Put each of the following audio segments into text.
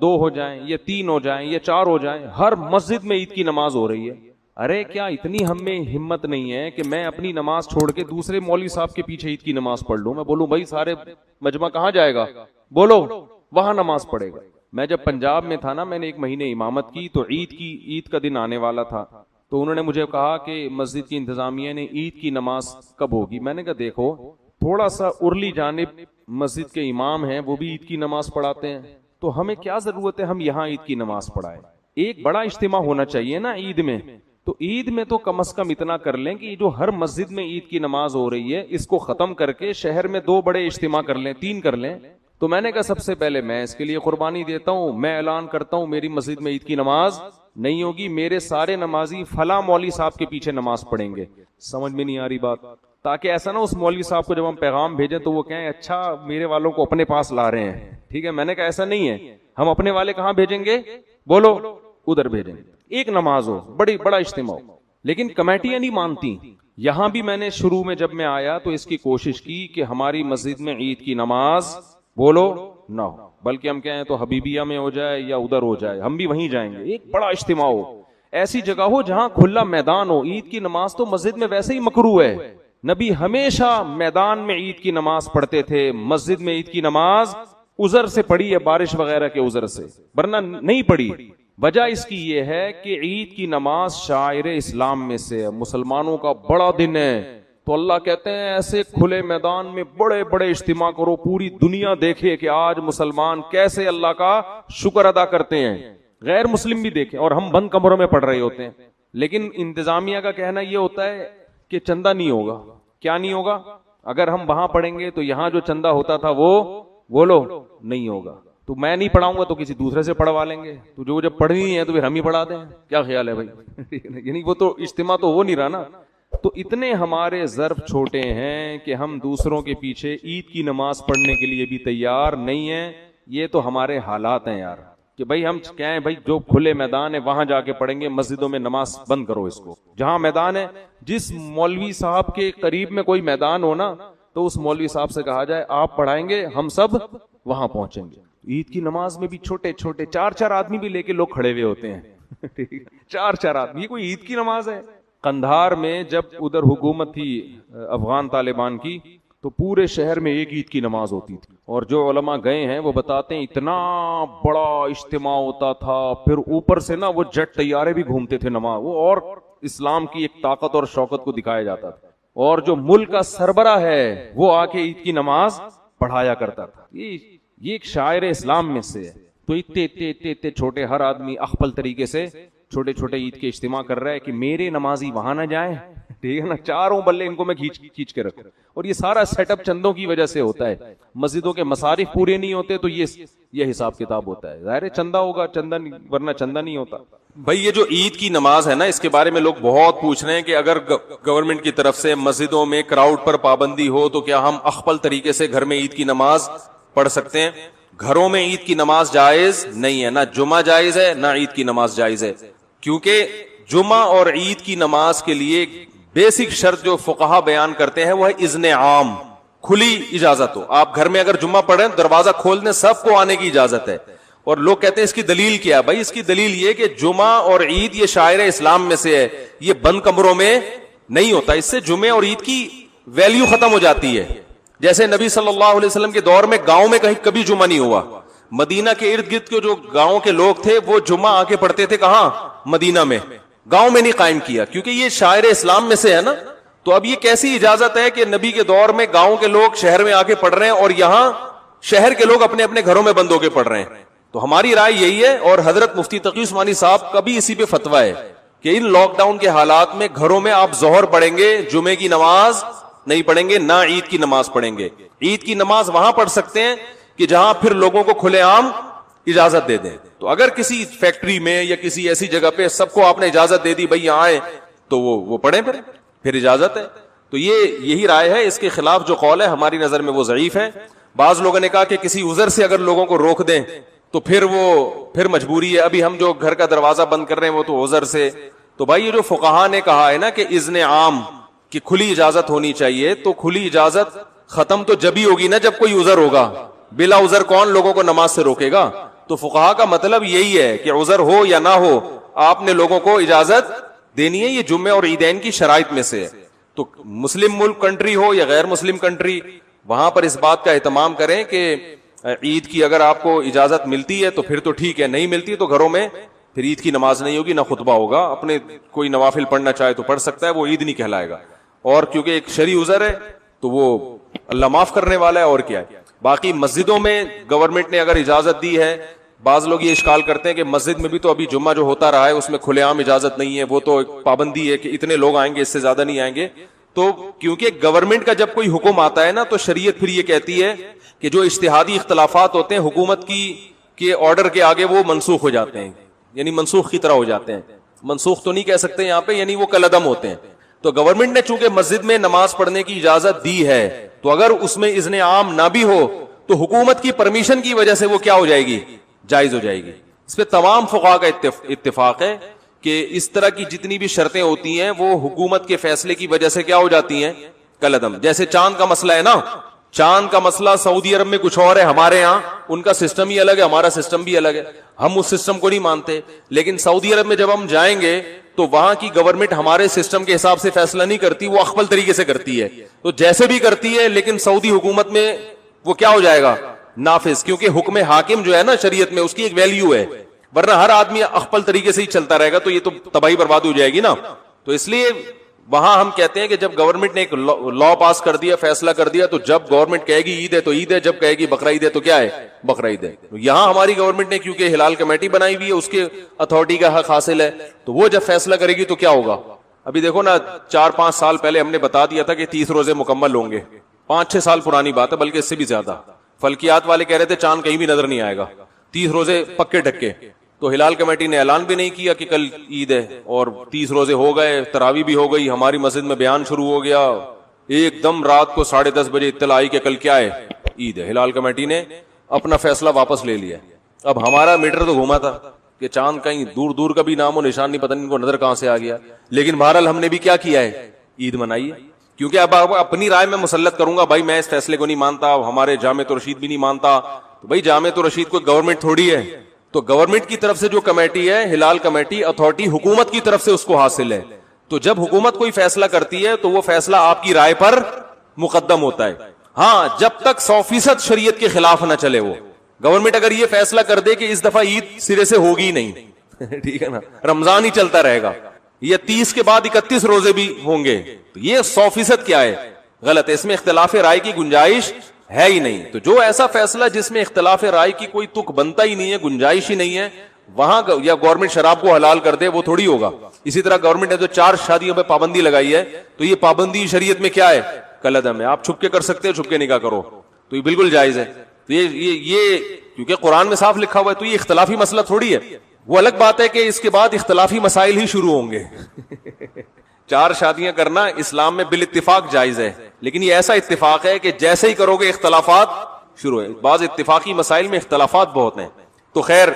2 ہو جائیں یا 3 ہو جائیں یا 4 ہو جائیں، ہر مسجد میں عید کی نماز ہو رہی ہے. ارے کیا اتنی ہم میں ہمت نہیں ہے کہ میں اپنی نماز چھوڑ کے دوسرے مولوی صاحب کے پیچھے عید کی نماز پڑھ لوں؟ میں بولوں بھائی سارے مجمع کہاں جائے گا؟ بولو وہاں نماز پڑھے گا. میں جب پنجاب میں تھا نا، میں نے 1 مہینے امامت کی، تو عید کا دن آنے والا تھا، تو انہوں نے مجھے کہا کہ مسجد کی انتظامیہ نے عید کی نماز کب ہوگی؟ میں نے کہا دیکھو تھوڑا سا ارلی جانب مسجد کے امام ہیں، وہ بھی عید کی نماز پڑھاتے ہیں، تو ہمیں کیا ضرورت ہے ہم یہاں عید کی نماز پڑھائیں؟ ایک بڑا اجتماع ہونا چاہیے نا عید میں. تو عید میں تو کم از کم اتنا کر لیں کہ جو ہر مسجد میں عید کی نماز ہو رہی ہے اس کو ختم کر کے شہر میں 2 بڑے اجتماع کر لیں، 3 کر لیں. تو میں نے کہا سب سے پہلے میں اس کے لیے قربانی دیتا ہوں، میں اعلان کرتا ہوں میری مسجد میں عید کی نماز نہیں ہوگی، میرے سارے نمازی فلاں مولوی صاحب کے پیچھے نماز پڑھیں گے. سمجھ میں نہیں آ رہی بات؟ تاکہ ایسا نہ اس مولوی صاحب کو جب ہم پیغام بھیجیں تو وہ کہیں اچھا میرے والوں کو اپنے پاس لا رہے ہیں. ٹھیک ہے، میں نے کہا ایسا نہیں ہے، ہم اپنے والے کہاں بھیجیں گے؟ بولو ادھر بھیجیں گے. ایک نماز ہو، بڑا اجتماع ہو. لیکن کمیٹیاں نہیں مانتی. یہاں بھی میں نے شروع میں جب میں آیا تو اس کی کوشش کی کہ ہماری مسجد میں عید کی نماز بولو نہ ہو، بلکہ ہم کہیں تو حبیبیہ میں ہو جائے یا ادھر ہو جائے، ہم بھی وہیں جائیں گے. ایک بڑا اجتماع ہو، ایسی جگہ ہو جہاں کھلا میدان ہو. عید کی نماز تو مسجد میں ویسے ہی مکروہ ہے. نبی ہمیشہ میدان میں عید کی نماز پڑھتے تھے. مسجد میں عید کی نماز عذر سے پڑھی ہے، بارش وغیرہ کے عذر سے، ورنہ نہیں پڑھی. وجہ اس کی یہ ہے کہ عید کی نماز شاعر اسلام میں سے ہے، مسلمانوں کا بڑا دن ہے. تو اللہ کہتے ہیں ایسے کھلے میدان میں بڑے بڑے اجتماع کرو، پوری دنیا دیکھے کہ آج مسلمان کیسے اللہ کا شکر ادا کرتے ہیں، غیر مسلم بھی دیکھیں. اور ہم بند کمروں میں پڑھ رہے ہوتے ہیں. لیکن انتظامیہ کا کہنا یہ ہوتا ہے کہ چندہ نہیں ہوگا. کیا نہیں ہوگا؟ اگر ہم وہاں پڑھیں گے تو یہاں جو چندہ ہوتا تھا وہ بولو نہیں ہوگا. تو میں نہیں پڑھاؤں گا تو کسی دوسرے سے پڑھوا لیں گے. تو جو جب پڑھنی ہے تو پھر ہم ہی پڑھا دیں. کیا خیال ہے بھائی؟ یعنی وہ تو اجتماع تو ہو نہیں رہا نا. تو اتنے ہمارے ظرف چھوٹے ہیں کہ ہم دوسروں کے پیچھے عید کی نماز پڑھنے کے لیے بھی تیار نہیں ہیں. یہ تو ہمارے حالات ہیں یار، کہ بھائی ہم کہیں بھائی جو کھلے میدان ہے وہاں جا کے پڑھیں گے، مسجدوں میں نماز بند کرو اس کو. جہاں میدان ہے، جس مولوی صاحب کے قریب میں کوئی میدان ہو نا، تو اس مولوی صاحب سے کہا جائے آپ پڑھائیں گے، ہم سب وہاں پہنچیں گے. عید کی نماز میں بھی چھوٹے چھوٹے 4 آدمی بھی لے کے لوگ کھڑے ہوئے ہوتے ہیں. 4 آدمی، یہ کوئی عید کی نماز ہے؟ قندھار میں جب ادھر حکومت تھی افغان طالبان کی، تو پورے شہر میں ایک عید کی نماز ہوتی تھی. اور جو علماء گئے ہیں وہ بتاتے ہیں اتنا بڑا اجتماع ہوتا تھا. پھر اوپر سے نا وہ جٹ طیارے بھی گھومتے تھے نماز، وہ اور اسلام کی ایک طاقت اور شوکت کو دکھایا جاتا تھا. اور جو ملک کا سربراہ ہے وہ آ کے عید کی نماز پڑھایا کرتا تھا. یہ ایک شاعر اسلام میں سے ہے. تو اتنے چھوٹے، ہر آدمی اخپل طریقے سے چھوٹے چھوٹے عید کے اجتماع کر رہا ہے کہ میرے نمازی وہاں نہ جائیں. ٹھیک ہے نا، چاروں بلے ان کو میں کھینچ کے رکھوں. اور یہ سارا سیٹ اپ چندوں کی وجہ سے ہوتا ہے. مسجدوں کے مصارف پورے نہیں ہوتے تو یہ حساب کتاب ہوتا ہے. ظاہر ہے چندہ ہوگا، چندہ ورنہ چندہ نہیں ہوتا. بھائی یہ جو عید کی نماز ہے نا، اس کے بارے میں لوگ بہت پوچھ رہے ہیں کہ اگر گورنمنٹ کی طرف سے مسجدوں میں کراؤڈ پر پابندی ہو تو کیا ہم اخپل طریقے سے گھر میں عید کی نماز پڑھ سکتے ہیں؟ گھروں میں عید کی نماز جائز نہیں ہے، نہ جمعہ جائز ہے نہ عید کی نماز جائز ہے. کیونکہ جمعہ اور عید کی نماز کے لیے بیسک شرط جو فقہا بیان کرتے ہیں وہ ہے اذن عام، کھلی اجازت ہو. آپ گھر میں اگر جمعہ پڑھیں دروازہ کھول دیں، سب کو آنے کی اجازت ہے. اور لوگ کہتے ہیں اس کی دلیل کیا؟ بھائی اس کی دلیل یہ کہ جمعہ اور عید یہ شاعر اسلام میں سے ہے، یہ بند کمروں میں نہیں ہوتا. اس سے جمعے اور عید کی ویلیو ختم ہو جاتی ہے. جیسے نبی صلی اللہ علیہ وسلم کے دور میں گاؤں میں کہیں کبھی جمعہ نہیں ہوا. مدینہ کے ارد گرد کے جو گاؤں کے لوگ تھے وہ جمعہ آ کے پڑھتے تھے کہاں؟ مدینہ میں. گاؤں میں نہیں قائم کیا کیونکہ یہ شاعر اسلام میں سے ہے نا. تو اب یہ کیسی اجازت ہے کہ نبی کے دور میں گاؤں کے لوگ شہر میں آ کے پڑھ رہے ہیں اور یہاں شہر کے لوگ اپنے اپنے گھروں میں بند ہو کے پڑھ رہے ہیں؟ تو ہماری رائے یہی ہے، اور حضرت مفتی تقی عثمانی صاحب کا بھی اسی پہ فتویٰ ہے کہ ان لاک ڈاؤن کے حالات میں گھروں میں آپ ظہر پڑھیں گے، جمعے کی نماز نہیں پڑھیں گے، نہ عید کی نماز پڑھیں گے. عید کی نماز وہاں پڑھ سکتے ہیں کہ جہاں پھر لوگوں کو کھلے عام اجازت دے دیں. تو اگر کسی فیکٹری میں یا کسی ایسی جگہ پہ سب کو آپ نے اجازت دے دی بھائی یہاں آئے، تو وہ پڑھیں، پھر اجازت ہے. تو یہی رائے ہے. اس کے خلاف جو قول ہے ہماری نظر میں وہ ضعیف ہے. بعض لوگوں نے کہا کہ کسی عذر سے اگر لوگوں کو روک دیں تو پھر مجبوری ہے. ابھی ہم جو گھر کا دروازہ بند کر رہے ہیں وہ تو عذر سے. تو بھائی یہ جو فقہا نے کہا ہے نا کہ اذن عام کی کھلی اجازت ہونی چاہیے، تو کھلی اجازت ختم تو جب ہی ہوگی نا جب کوئی عذر ہوگا. بلا عذر کون لوگوں کو نماز سے روکے گا؟ تو فقہا کا مطلب یہی ہے کہ عذر ہو یا نہ ہو آپ نے لوگوں کو اجازت دینی ہے. یہ جمعے اور عیدین کی شرائط میں سے ہے. تو مسلم ملک کنٹری ہو یا غیر مسلم کنٹری, وہاں پر اس بات کا اہتمام کریں کہ عید کی اگر آپ کو اجازت ملتی ہے تو پھر تو ٹھیک ہے, نہیں ملتی تو گھروں میں پھر عید کی نماز نہیں ہوگی, نہ خطبہ ہوگا. اپنے کوئی نوافل پڑھنا چاہے تو پڑھ سکتا ہے, وہ عید نہیں کہلائے گا. اور کیونکہ ایک شرعی عذر ہے تو وہ اللہ معاف کرنے والا ہے, اور کیا ہے. باقی مسجدوں میں گورنمنٹ نے اگر اجازت دی ہے, بعض لوگ یہ اشکال کرتے ہیں کہ مسجد میں بھی تو ابھی جمعہ جو ہوتا رہا ہے اس میں کھلے عام اجازت نہیں ہے, وہ تو ایک پابندی ہے کہ اتنے لوگ آئیں گے, اس سے زیادہ نہیں آئیں گے. تو کیونکہ گورنمنٹ کا جب کوئی حکم آتا ہے نا تو شریعت پھر یہ کہتی ہے کہ جو اجتہادی اختلافات ہوتے ہیں حکومت کی کے آرڈر کے آگے وہ منسوخ ہو جاتے ہیں, یعنی منسوخ کی طرح ہو جاتے ہیں. منسوخ تو نہیں کہہ سکتے یہاں پہ, یعنی وہ کالعدم ہوتے ہیں. تو گورنمنٹ نے چونکہ مسجد میں نماز پڑھنے کی اجازت دی ہے تو اگر اس میں اذن عام نہ بھی ہو تو حکومت کی پرمیشن کی وجہ سے وہ کیا ہو جائے گی, جائز ہو جائے گی. اس پہ تمام فقہا کا اتفاق ہے کہ اس طرح کی جتنی بھی شرطیں ہوتی ہیں وہ حکومت کے فیصلے کی وجہ سے کیا ہو جاتی ہیں, کالعدم. جیسے چاند کا مسئلہ ہے نا, چاند کا مسئلہ سعودی عرب میں کچھ اور ہے, ہمارے ہاں ان کا سسٹم ہی الگ ہے, ہمارا سسٹم بھی الگ ہے, ہم اس سسٹم کو نہیں مانتے. لیکن سعودی عرب میں جب ہم جائیں گے تو وہاں کی گورنمنٹ ہمارے سسٹم کے حساب سے فیصلہ نہیں کرتی, وہ اخبل طریقے سے کرتی ہے. تو جیسے بھی کرتی ہے لیکن سعودی حکومت میں وہ کیا ہو جائے گا, نافذ, کیونکہ حکم حاکم جو ہے نا شریعت میں اس کی ایک ویلیو ہے, ورنہ ہر آدمی اخبل طریقے سے ہی چلتا رہے گا تو یہ تو تباہی برباد ہو جائے گی نا. تو اس لیے وہاں ہم کہتے ہیں کہ جب گورنمنٹ نے ایک لا پاس کر دیا, فیصلہ کر دیا, تو جب گورنمنٹ کہے گی عید ہے تو عید ہے, جب کہے گی بقرہ عید ہے تو کیا ہے, بقرہ عید ہے. یہاں ہماری گورنمنٹ نے کیونکہ ہلال کمیٹی بنائی ہوئی ہے, اس کے اتھارٹی کا حق حاصل ہے, تو وہ جب فیصلہ کرے گی تو کیا ہوگا. ابھی دیکھو نا 4-5 سال پہلے ہم نے بتا دیا تھا کہ 30 روزے مکمل ہوں گے, 5-6 سال پرانی بات ہے, بلکہ اس سے بھی زیادہ. فلکیات والے کہہ رہے تھے چاند کہیں بھی نظر نہیں آئے گا, 30 روزے پکے ڈھکے. تو ہلال کمیٹی نے اعلان بھی نہیں کیا کہ کل عید ہے, اور 30 روزے ہو گئے, تراویح بھی ہو گئی, ہماری مسجد میں بیان شروع ہو گیا, ایک دم رات کو 10:30 بجے اطلاع آئی کہ کل کیا ہے, عید ہے. ہلال کمیٹی نے اپنا فیصلہ واپس لے لیا. اب ہمارا میٹر تو گھوما تھا کہ چاند کہیں دور دور کا بھی نام و نشان نہیں, پتہ نہیں ان کو نظر کہاں سے آ گیا. لیکن بہرحال ہم نے بھی کیا کیا ہے, عید منائی ہے. کیونکہ اب اپنی رائے میں مسلط کروں گا, بھائی میں اس فیصلے کو نہیں مانتا, ہمارے جامع رشید بھی نہیں مانتا, تو بھائی جامع رشید کو گورنمنٹ تھوڑی ہے. تو گورنمنٹ کی طرف سے جو کمیٹی ہے, ہلال کمیٹی اتھارٹی, حکومت کی طرف سے اس کو حاصل ہے. تو جب حکومت کوئی فیصلہ کرتی ہے تو وہ فیصلہ آپ کی رائے پر مقدم ہوتا ہے. ہاں, جب تک 100% شریعت کے خلاف نہ چلے. وہ گورنمنٹ اگر یہ فیصلہ کر دے کہ اس دفعہ عید سرے سے ہوگی نہیں ٹھیک ہے نا, رمضان ہی چلتا رہے گا, یا 30 کے بعد 31 روزے بھی ہوں گے, تو یہ 100% کیا ہے, غلط ہے. اس میں اختلاف رائے کی گنجائش ہے ہی نہیں. تو جو ایسا فیصلہ جس میں اختلاف رائے کی کوئی تک بنتا ہی نہیں ہے, گنجائش ہی نہیں ہے, وہاں یا گورنمنٹ شراب کو حلال کر دے, وہ تھوڑی ہوگا. اسی طرح گورنمنٹ نے جو 4 شادیوں پہ پابندی لگائی ہے, تو یہ پابندی شریعت میں کیا ہے, کالعدم ہے. آپ چھپ کے کر سکتے ہو, چھپ کے نکاح کرو, تو یہ بالکل جائز ہے. تو یہ کیونکہ قرآن میں صاف لکھا ہوا ہے, تو یہ اختلافی مسئلہ تھوڑی ہے. وہ الگ بات ہے کہ اس کے بعد اختلافی مسائل ہی شروع ہوں گے 4 شادیاں کرنا اسلام میں بالاتفاق جائز ہے, لیکن یہ ایسا اتفاق ہے کہ جیسے ہی کرو گے اختلافات شروع ہے. بعض اتفاقی مسائل میں اختلافات بہت ہیں. تو خیر,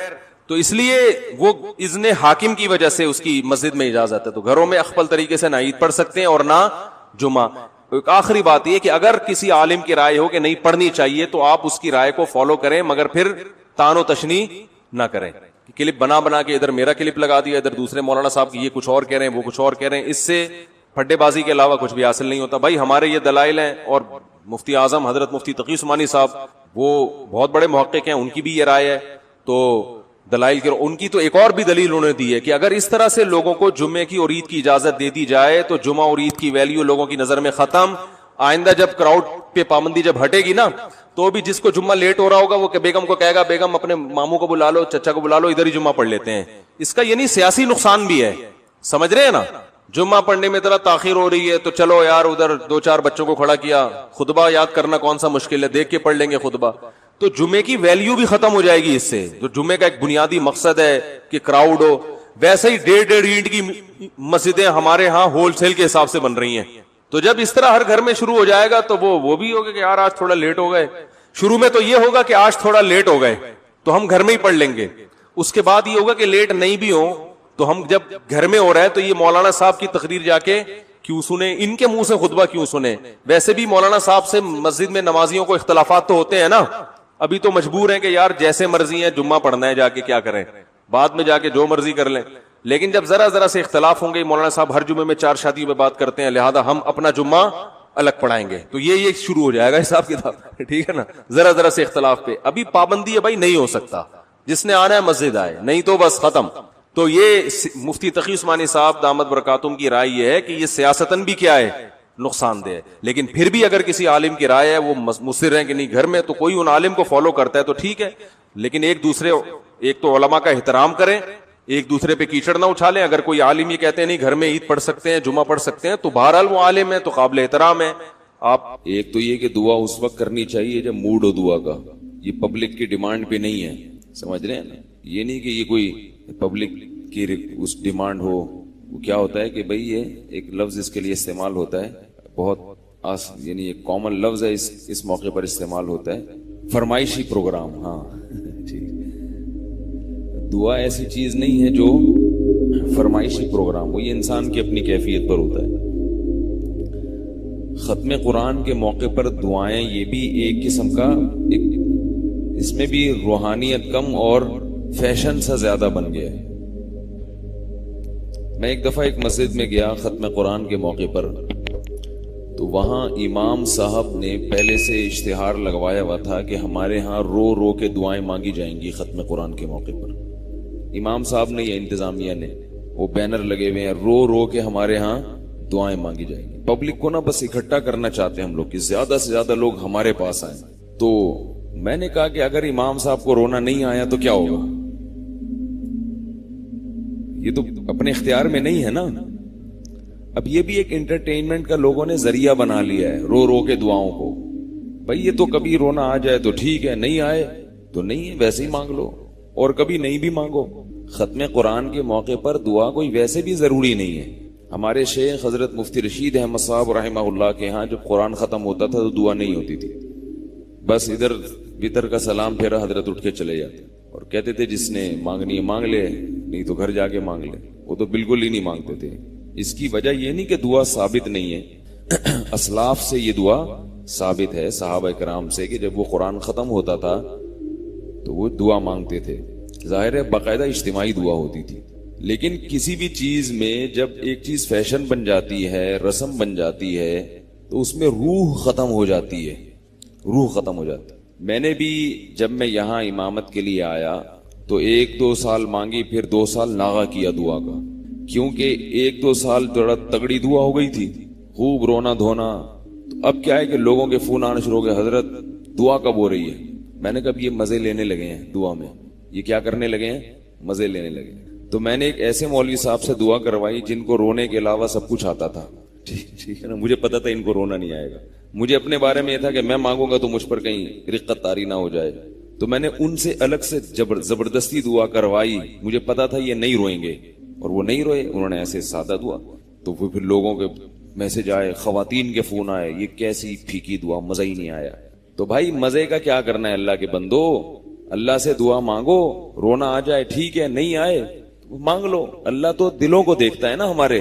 تو اس لیے وہ اذن حاکم کی وجہ سے اس کی مسجد میں اجازت ہے. تو گھروں میں اخبل طریقے سے نہ عید پڑھ سکتے ہیں اور نہ جمعہ. ایک آخری بات یہ کہ اگر کسی عالم کی رائے ہو کہ نہیں پڑھنی چاہیے تو آپ اس کی رائے کو فالو کریں, مگر پھر تان و تشنیع نہ کریں. کلپ بنا کے ادھر میرا کلپ لگا دیا, ادھر دوسرے مولانا صاحب کی یہ کچھ اور کہہ رہے ہیں, وہ کچھ اور کہہ رہے ہیں, اس سے پھڈے بازی کے علاوہ کچھ بھی حاصل نہیں ہوتا. بھائی ہمارے یہ دلائل ہیں, اور مفتی اعظم حضرت مفتی تقی عثمانی صاحب وہ بہت بڑے محقق ہیں, ان کی بھی یہ رائے ہے. تو دلائل کے ان کی تو ایک اور بھی دلیل انہوں نے دی ہے کہ اگر اس طرح سے لوگوں کو جمعے کی اور عید کی اجازت دے دی جائے تو جمعہ اور عید کی ویلیو لوگوں کی نظر میں ختم. آئندہ جب کراؤڈ پہ پابندی جب ہٹے گی نا, تو بھی جس کو جمعہ لیٹ ہو رہا ہوگا وہ کہ بیگم کو کہے گا, بیگم اپنے ماموں کو بلا لو, چچا کو بلا لو, ادھر ہی جمعہ پڑھ لیتے ہیں. اس کا یعنی سیاسی نقصان بھی ہے, سمجھ رہے ہیں نا. جمعہ پڑھنے میں ذرا تاخیر ہو رہی ہے تو چلو یار ادھر 2-4 بچوں کو کھڑا کیا, خطبہ یاد کرنا کون سا مشکل ہے, دیکھ کے پڑھ لیں گے خطبہ. تو جمعے کی ویلیو بھی ختم ہو جائے گی اس سے, جو جمعے کا ایک بنیادی مقصد ہے کہ کراؤڈ ہو. ویسے ہی 1.5 اینٹ کی مسجدیں ہمارے ہاں ہول سیل کے حساب سے بن رہی ہیں. تو جب اس طرح ہر گھر میں شروع ہو جائے گا تو وہ بھی ہوگا کہ یار آج تھوڑا لیٹ ہو گئے. شروع میں تو یہ ہوگا کہ آج تھوڑا لیٹ ہو گئے تو ہم گھر میں ہی پڑھ لیں گے. اس کے بعد یہ ہوگا کہ لیٹ نہیں بھی ہو تو ہم جب گھر میں ہو رہے ہیں تو یہ مولانا صاحب کی تقریر جا کے کیوں سنیں, ان کے منہ سے خطبہ کیوں سنیں. ویسے بھی مولانا صاحب سے مسجد میں نمازیوں کو اختلافات تو ہوتے ہیں نا, ابھی تو مجبور ہیں کہ یار جیسے مرضی ہے جمعہ پڑھنا ہے، جا کے کیا کریں، بعد میں جا کے جو مرضی کر لیں. لیکن جب ذرا ذرا سے اختلاف ہوں گے، مولانا صاحب ہر جمعے میں 4 شادیوں پہ بات کرتے ہیں، لہذا ہم اپنا جمعہ الگ پڑھائیں گے، تو یہ شروع ہو جائے گا حساب کتاب. ٹھیک ہے نا، ذرا ذرا سے اختلاف پہ. ابھی پابندی ہے بھائی، نہیں ہو سکتا، جس نے آنا ہے مسجد آئے، نہیں تو بس ختم. تو یہ مفتی تقی عثمانی صاحب دامت برکاتہم کی رائے یہ ہے کہ یہ سیاستاً بھی کیا ہے، نقصان دہ ہے. لیکن پھر بھی اگر کسی عالم کی رائے ہے، وہ مصر ہیں کہ نہیں گھر میں، تو کوئی ان عالم کو فالو کرتا ہے تو ٹھیک ہے. لیکن ایک تو علماء کا احترام کریں، ایک دوسرے پہ کیچڑ نہ اچھالیں. اگر کوئی عالم یہ کہتے ہیں نہیں گھر میں عید پڑھ سکتے ہیں، جمعہ پڑھ سکتے ہیں، تو بہرحال وہ عالم ہے تو قابل احترام ہے. آپ ایک تو یہ کہ دعا اس وقت کرنی چاہیے جب موڈ ہو دعا کا، یہ پبلک کی ڈیمانڈ پہ نہیں ہے، سمجھ رہے ہیں نا. یہ نہیں کہ یہ کوئی پبلک کی اس ڈیمانڈ ہو. وہ کیا ہوتا ہے کہ بھئی یہ ایک لفظ اس کے لیے استعمال ہوتا ہے، بہت یعنی ایک کامن لفظ ہے، اس موقع پر استعمال ہوتا ہے، فرمائشی پروگرام. ہاں ٹھیک. دعا ایسی چیز نہیں ہے جو فرمائشی پروگرام ہو، یہ انسان کی اپنی کیفیت پر ہوتا ہے. ختم قرآن کے موقع پر دعائیں، یہ بھی ایک قسم کا اس میں بھی روحانیت کم اور فیشن سا زیادہ بن گیا ہے. میں ایک دفعہ ایک مسجد میں گیا ختم قرآن کے موقع پر، تو وہاں امام صاحب نے پہلے سے اشتہار لگوایا ہوا تھا کہ ہمارے ہاں رو رو کے دعائیں مانگی جائیں گی ختم قرآن کے موقع پر. امام صاحب نے یا انتظامیہ نے وہ بینر لگے ہوئے ہیں، رو رو کے ہمارے ہاں دعائیں مانگی جائیں گی. پبلک کو نا بس اکٹھا کرنا چاہتے ہیں ہم لوگ کہ زیادہ سے زیادہ لوگ ہمارے پاس آئیں. تو میں نے کہا کہ اگر امام صاحب کو رونا نہیں آیا تو کیا ہوگا؟ یہ تو اپنے اختیار میں نہیں ہے نا. اب یہ بھی ایک انٹرٹینمنٹ کا لوگوں نے ذریعہ بنا لیا ہے، رو رو کے دعاؤں کو. بھئی یہ تو کبھی رونا آ جائے تو ٹھیک ہے، نہیں آئے تو نہیں ہے، ویسے ہی مانگ لو، اور کبھی نہیں بھی مانگو. ختم قرآن کے موقع پر دعا کوئی ویسے بھی ضروری نہیں ہے. ہمارے شیخ حضرت مفتی رشید احمد صاحب رحمہ اللہ کے ہاں جب قرآن ختم ہوتا تھا تو دعا نہیں ہوتی تھی، بس ادھر وطر کا سلام پھیرا، حضرت اٹھ کے چلے جاتے اور کہتے تھے جس نے مانگنی ہے مانگ لے، نہیں تو گھر جا کے مانگ لے. وہ تو بالکل ہی نہیں مانگتے تھے. اس کی وجہ یہ نہیں کہ دعا ثابت نہیں ہے، اسلاف سے یہ دعا ثابت ہے، صحابہ کرام سے، کہ جب وہ قرآن ختم ہوتا تھا تو وہ دعا مانگتے تھے. ظاہر ہے باقاعدہ اجتماعی دعا ہوتی تھی. لیکن کسی بھی چیز میں جب ایک چیز فیشن بن جاتی ہے، رسم بن جاتی ہے، تو اس میں روح ختم ہو جاتی ہے، روح ختم ہو جاتی ہے. میں نے بھی جب میں یہاں امامت کے لیے آیا تو 1-2 سال مانگی، پھر 2 سال ناغہ کیا دعا کا، کیونکہ 1-2 سال تھوڑا تگڑی دعا ہو گئی تھی، خوب رونا دھونا. تو اب کیا ہے کہ لوگوں کے فون آنا شروع ہو گئے، حضرت دعا کب ہو رہی ہے؟ میں نے کہا یہ مزے لینے لگے ہیں دعا میں، یہ کیا کرنے لگے ہیں؟ مزے لینے لگے. تو میں نے ایک ایسے مولوی صاحب سے دعا کروائی جن کو رونے کے علاوہ سب کچھ آتا تھا. ٹھیک ہے نا، مجھے پتا تھا ان کو رونا نہیں آئے گا. مجھے اپنے بارے میں یہ تھا کہ میں مانگوں گا تو مجھ پر کہیں رقت طاری نہ ہو جائے. تو میں نے ان سے الگ سے زبردستی دعا کروائی، مجھے پتا تھا یہ نہیں روئیں گے، اور وہ نہیں روئے. انہوں نے ایسے سادہ دعا. تو پھر لوگوں کے میسج آئے، خواتین کے فون آئے، یہ کیسی پھیکی دعا، مزہ ہی نہیں آیا. تو بھائی مزے کا کیا کرنا ہے اللہ کے بندو، اللہ سے دعا مانگو. رونا آ جائے ٹھیک ہے، نہیں آئے مانگ لو. اللہ تو دلوں کو دیکھتا ہے نا، ہمارے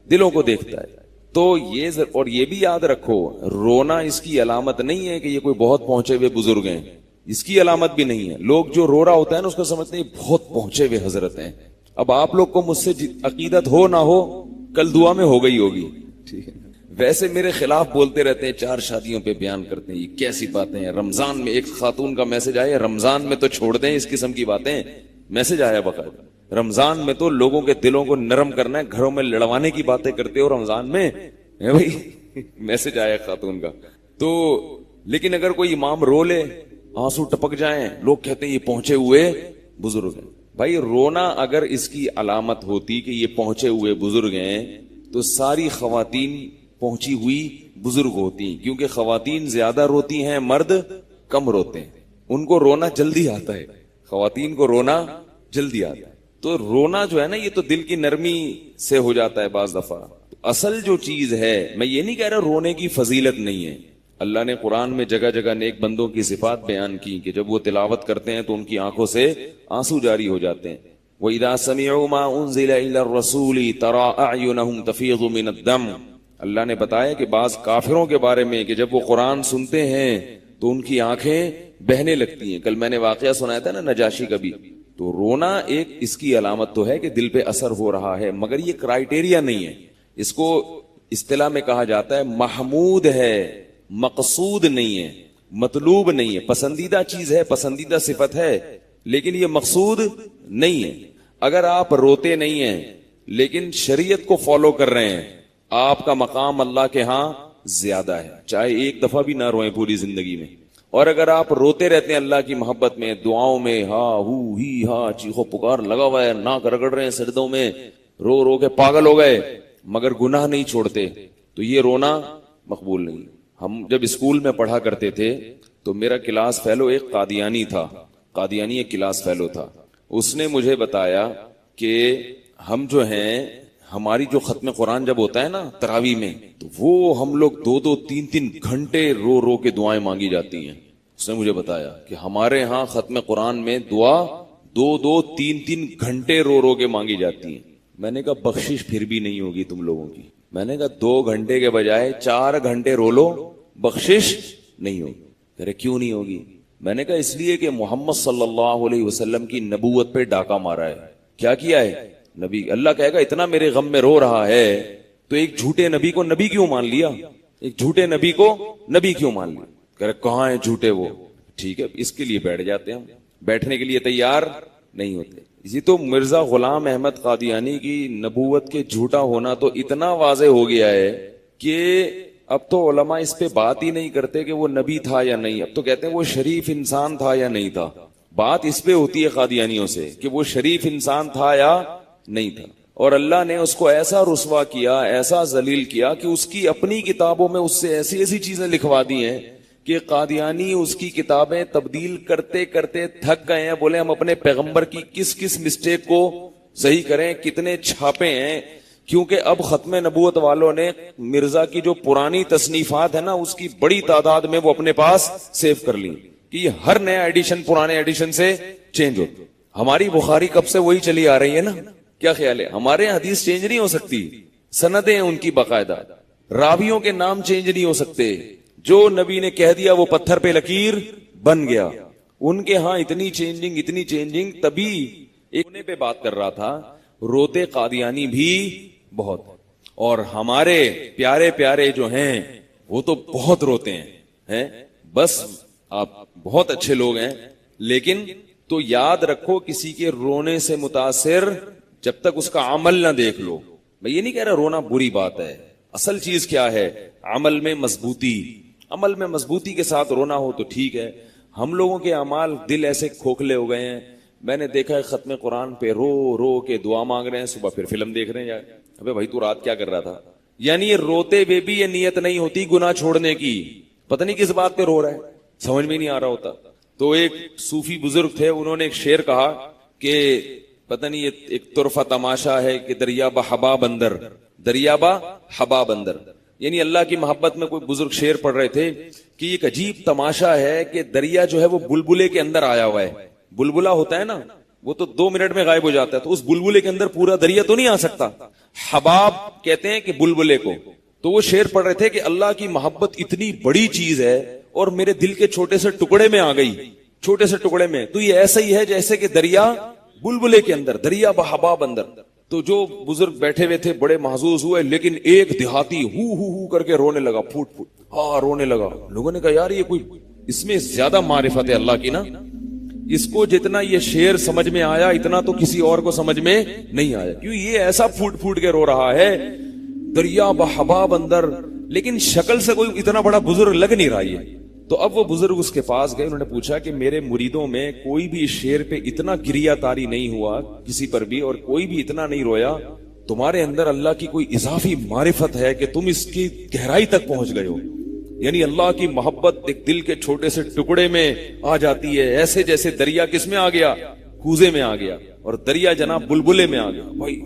دلوں کو دیکھتا ہے. تو یہ اور یہ بھی یاد رکھو، رونا اس کی علامت نہیں ہے کہ یہ کوئی بہت پہنچے ہوئے بزرگ ہیں، اس کی علامت بھی نہیں ہے. لوگ جو رو رہا ہوتا ہے نا اس کو سمجھتے ہیں بہت پہنچے ہوئے حضرت ہیں. اب آپ لوگ کو مجھ سے عقیدت ہو نہ ہو، کل دعا میں ہو گئی ہوگی. ٹھیک ہے، ویسے میرے خلاف بولتے رہتے ہیں، 4 شادیوں پہ بیان کرتے ہیں، یہ کیسی باتیں ہیں. رمضان میں ایک خاتون کا میسج آیا، رمضان میں تو چھوڑ دیں اس قسم کی باتیں. میسج آیا باقاعدہ، رمضان میں تو لوگوں کے دلوں کو نرم کرنا ہے، گھروں میں لڑوانے کی باتیں کرتے ہو رمضان میں. بھائی میسج آیا خاتون کا. تو لیکن اگر کوئی امام رو لے، آنسو ٹپک جائیں، لوگ کہتے ہیں یہ پہنچے ہوئے بزرگ ہیں. بھائی رونا اگر اس کی علامت ہوتی کہ یہ پہنچے ہوئے بزرگ ہیں تو ساری خواتین پہنچی ہوئی بزرگ ہوتی، کیونکہ خواتین زیادہ روتی ہیں، مرد کم روتے ہیں. ان کو رونا جلدی آتا ہے، خواتین کو رونا جلدی آتا ہے. تو رونا جو ہے نا یہ تو دل کی نرمی سے ہو جاتا ہے بعض دفعہ. اصل جو چیز ہے، میں یہ نہیں کہہ رہا رونے کی فضیلت نہیں ہے. اللہ نے قرآن میں جگہ جگہ نیک بندوں کی صفات بیان کی کہ جب وہ تلاوت کرتے ہیں تو ان کی آنکھوں سے آنسو جاری ہو جاتے ہیں. وَإِذَا سَمِعُوا مَا أُنزِلَ إِلَى الرَّسُولِ تَرَىٰ أَعْيُنَهُمْ تَفِيضُ مِنَ الدَّمْعِ. اللہ نے بتایا کہ بعض کافروں کے بارے میں کہ جب وہ قرآن سنتے ہیں تو ان کی آنکھیں بہنے لگتی ہیں. کل میں نے واقعہ سنایا تھا نا نجاشی کا بھی. تو رونا ایک اس کی علامت تو ہے کہ دل پہ اثر ہو رہا ہے, مگر یہ کرائیٹیریا نہیں ہے. اس کو اصطلاح میں کہا جاتا ہے محمود ہے, مقصود نہیں ہے, مطلوب نہیں ہے. پسندیدہ چیز ہے, پسندیدہ صفت ہے, لیکن یہ مقصود نہیں ہے. اگر آپ روتے نہیں ہیں لیکن شریعت کو فالو کر رہے ہیں, آپ کا مقام اللہ کے ہاں زیادہ ہے, چاہے ایک دفعہ بھی نہ روئیں پوری زندگی میں. اور اگر آپ روتے رہتے ہیں اللہ کی محبت میں, دعاؤں میں, ہاں ہو ہی ہاں چیخو پکار لگا ہوا ہے, ناک رگڑ رہے ہیں سجدوں میں, رو رو کے پاگل ہو گئے, مگر گناہ نہیں چھوڑتے, تو یہ رونا مقبول نہیں. ہم جب اسکول میں پڑھا کرتے تھے تو میرا کلاس فیلو ایک قادیانی تھا, قادیانی ایک کلاس فیلو تھا. اس نے مجھے بتایا کہ ہم جو ہیں, ہماری جو ختم قرآن جب ہوتا ہے نا تراویح میں, تو وہ ہم لوگ 2-3 گھنٹے رو رو کے دعائیں مانگی جاتی ہیں. اس نے مجھے بتایا کہ ہمارے ہاں ختم قرآن میں دعا 2-3 گھنٹے رو رو کے مانگی جاتی ہیں. میں نے کہا بخشش پھر بھی نہیں ہوگی تم لوگوں کی. میں نے کہا 2 گھنٹے کے بجائے 4 گھنٹے رو لو, بخشش نہیں ہوگی. کہہ رہے کیوں نہیں ہوگی؟ میں نے کہا اس لیے کہ محمد صلی اللہ علیہ وسلم کی نبوت پہ ڈاکہ مارا ہے. کیا کیا ہے؟ نبی. اللہ کہے گا اتنا میرے غم میں رو رہا ہے تو ایک جھوٹے نبی کو نبی کیوں مان لیا, ایک جھوٹے نبی کو نبی کیوں مان لیا؟ کہہ رہے کہاں ہیں جھوٹے وہ. ٹھیک ہے, اس کے لیے بیٹھ جاتے ہیں, ہم بیٹھنے کے لیے تیار نہیں ہوتے. اسی تو مرزا غلام احمد قادیانی کی نبوت کے جھوٹا ہونا تو اتنا واضح ہو گیا ہے کہ اب تو علماء اس پہ بات ہی نہیں کرتے کہ وہ نبی تھا یا نہیں, اب تو کہتے ہیں وہ شریف انسان تھا یا نہیں تھا. بات اس پہ ہوتی ہے قادیانیوں سے کہ وہ شریف انسان تھا یا نہیں تھا. اور اللہ نے اس کو ایسا رسوا کیا, ایسا ذلیل کیا کہ اس کی اپنی کتابوں میں اس سے ایسی ایسی چیزیں لکھوا دی ہیں کہ قادیانی اس کی کتابیں تبدیل کرتے کرتے تھک گئے ہیں. بولے ہم اپنے پیغمبر کی کس کس مسٹیک کو صحیح کریں, کتنے چھاپے ہیں. کیونکہ اب ختم نبوت والوں نے مرزا کی جو پرانی تصنیفات ہے نا اس کی بڑی تعداد میں وہ اپنے پاس سیو کر لی کہ یہ ہر نیا ایڈیشن پرانے ایڈیشن سے چینج ہوتا. ہماری بخاری کب سے وہی چلی آ رہی ہے نا, کیا خیال ہے؟ ہمارے حدیث چینج نہیں ہو سکتی, سندیں ہیں ان کی باقاعدہ, راویوں کے نام چینج نہیں ہو سکتے. جو نبی نے کہہ دیا وہ پتھر پہ لکیر بن گیا. ان کے ہاں اتنی چینجنگ. تبھی ایک نے پہ بات کر رہا تھا, روتے قادیانی بھی بہت, اور ہمارے پیارے پیارے جو ہیں وہ تو بہت روتے ہیں. بس آپ بہت اچھے لوگ ہیں, لیکن تو یاد رکھو کسی کے رونے سے متاثر جب تک اس کا عمل نہ دیکھ لو. میں یہ نہیں کہہ رہا رونا بری بات ہے, اصل چیز کیا ہے؟ عمل میں مضبوطی کے ساتھ رونا ہو تو ٹھیک ہے. ہم لوگوں کے اعمال دل ایسے کھوکھلے ہو گئے ہیں. میں نے دیکھا ہے ختم قرآن پہ رو رو کے دعا مانگ رہے ہیں, صبح پھر فلم دیکھ رہے ہیں. ابے بھائی تو رات کیا کر رہا تھا؟ یعنی یہ روتے ہوئے بھی یہ نیت نہیں ہوتی گناہ چھوڑنے کی, پتہ نہیں کس بات پہ رو رہا ہے, سمجھ میں نہیں آ رہا ہوتا. تو ایک صوفی بزرگ تھے, انہوں نے ایک شعر کہا کہ پتہ نہیں یہ ایک طرفہ تماشا ہے کہ دریا بحباب اندر, یعنی اللہ کی محبت میں کوئی بزرگ شعر پڑھ رہے تھے کہ ایک عجیب تماشا ہے کہ دریا جو ہے وہ بلبلے کے اندر آیا ہوا ہے. بلبلا ہوتا ہے نا, وہ تو 2 منٹ میں غائب ہو جاتا ہے, تو اس بلبلے کے اندر پورا دریا تو نہیں آ سکتا. حباب کہتے ہیں کہ بلبلے کو. تو وہ شعر پڑھ رہے تھے کہ اللہ کی محبت اتنی بڑی چیز ہے اور میرے دل کے چھوٹے سے ٹکڑے میں آ گئی, چھوٹے سے ٹکڑے میں, تو یہ ایسا ہی ہے جیسے کہ دریا بلبلے کے اندر, دریا بحباب اندر. تو جو بزرگ بیٹھے ہوئے تھے بڑے محظوظ ہوئے, لیکن ایک دیہاتی ہو کر کے رونے لگا, پھوٹ رونے لگا. لوگوں نے کہا یار یہ کوئی, اس میں زیادہ معرفت ہے اللہ کی نا, اس کو جتنا یہ شعر سمجھ میں آیا اتنا تو کسی اور کو سمجھ میں نہیں آیا, کیوں یہ ایسا پھوٹ کے رو رہا ہے دریا بحباب اندر, لیکن شکل سے کوئی اتنا بڑا بزرگ لگ نہیں رہا ہے. تو اب وہ بزرگ اس کے پاس گئے, انہوں نے پوچھا کہ میرے مریدوں میں کوئی بھی اس شعر پہ اتنا گریا تاری نہیں ہوا کسی پر بھی, اور کوئی بھی اتنا نہیں رویا. تمہارے اندر اللہ کی کوئی اضافی معرفت ہے کہ تم اس کی گہرائی تک پہنچ گئے ہو. یعنی اللہ کی محبت ایک دل کے چھوٹے سے ٹکڑے میں آ جاتی ہے, ایسے جیسے دریا کس میں آ گیا, کوزے میں آ گیا, اور دریا جناب بلبلے میں آ گیا. بھائی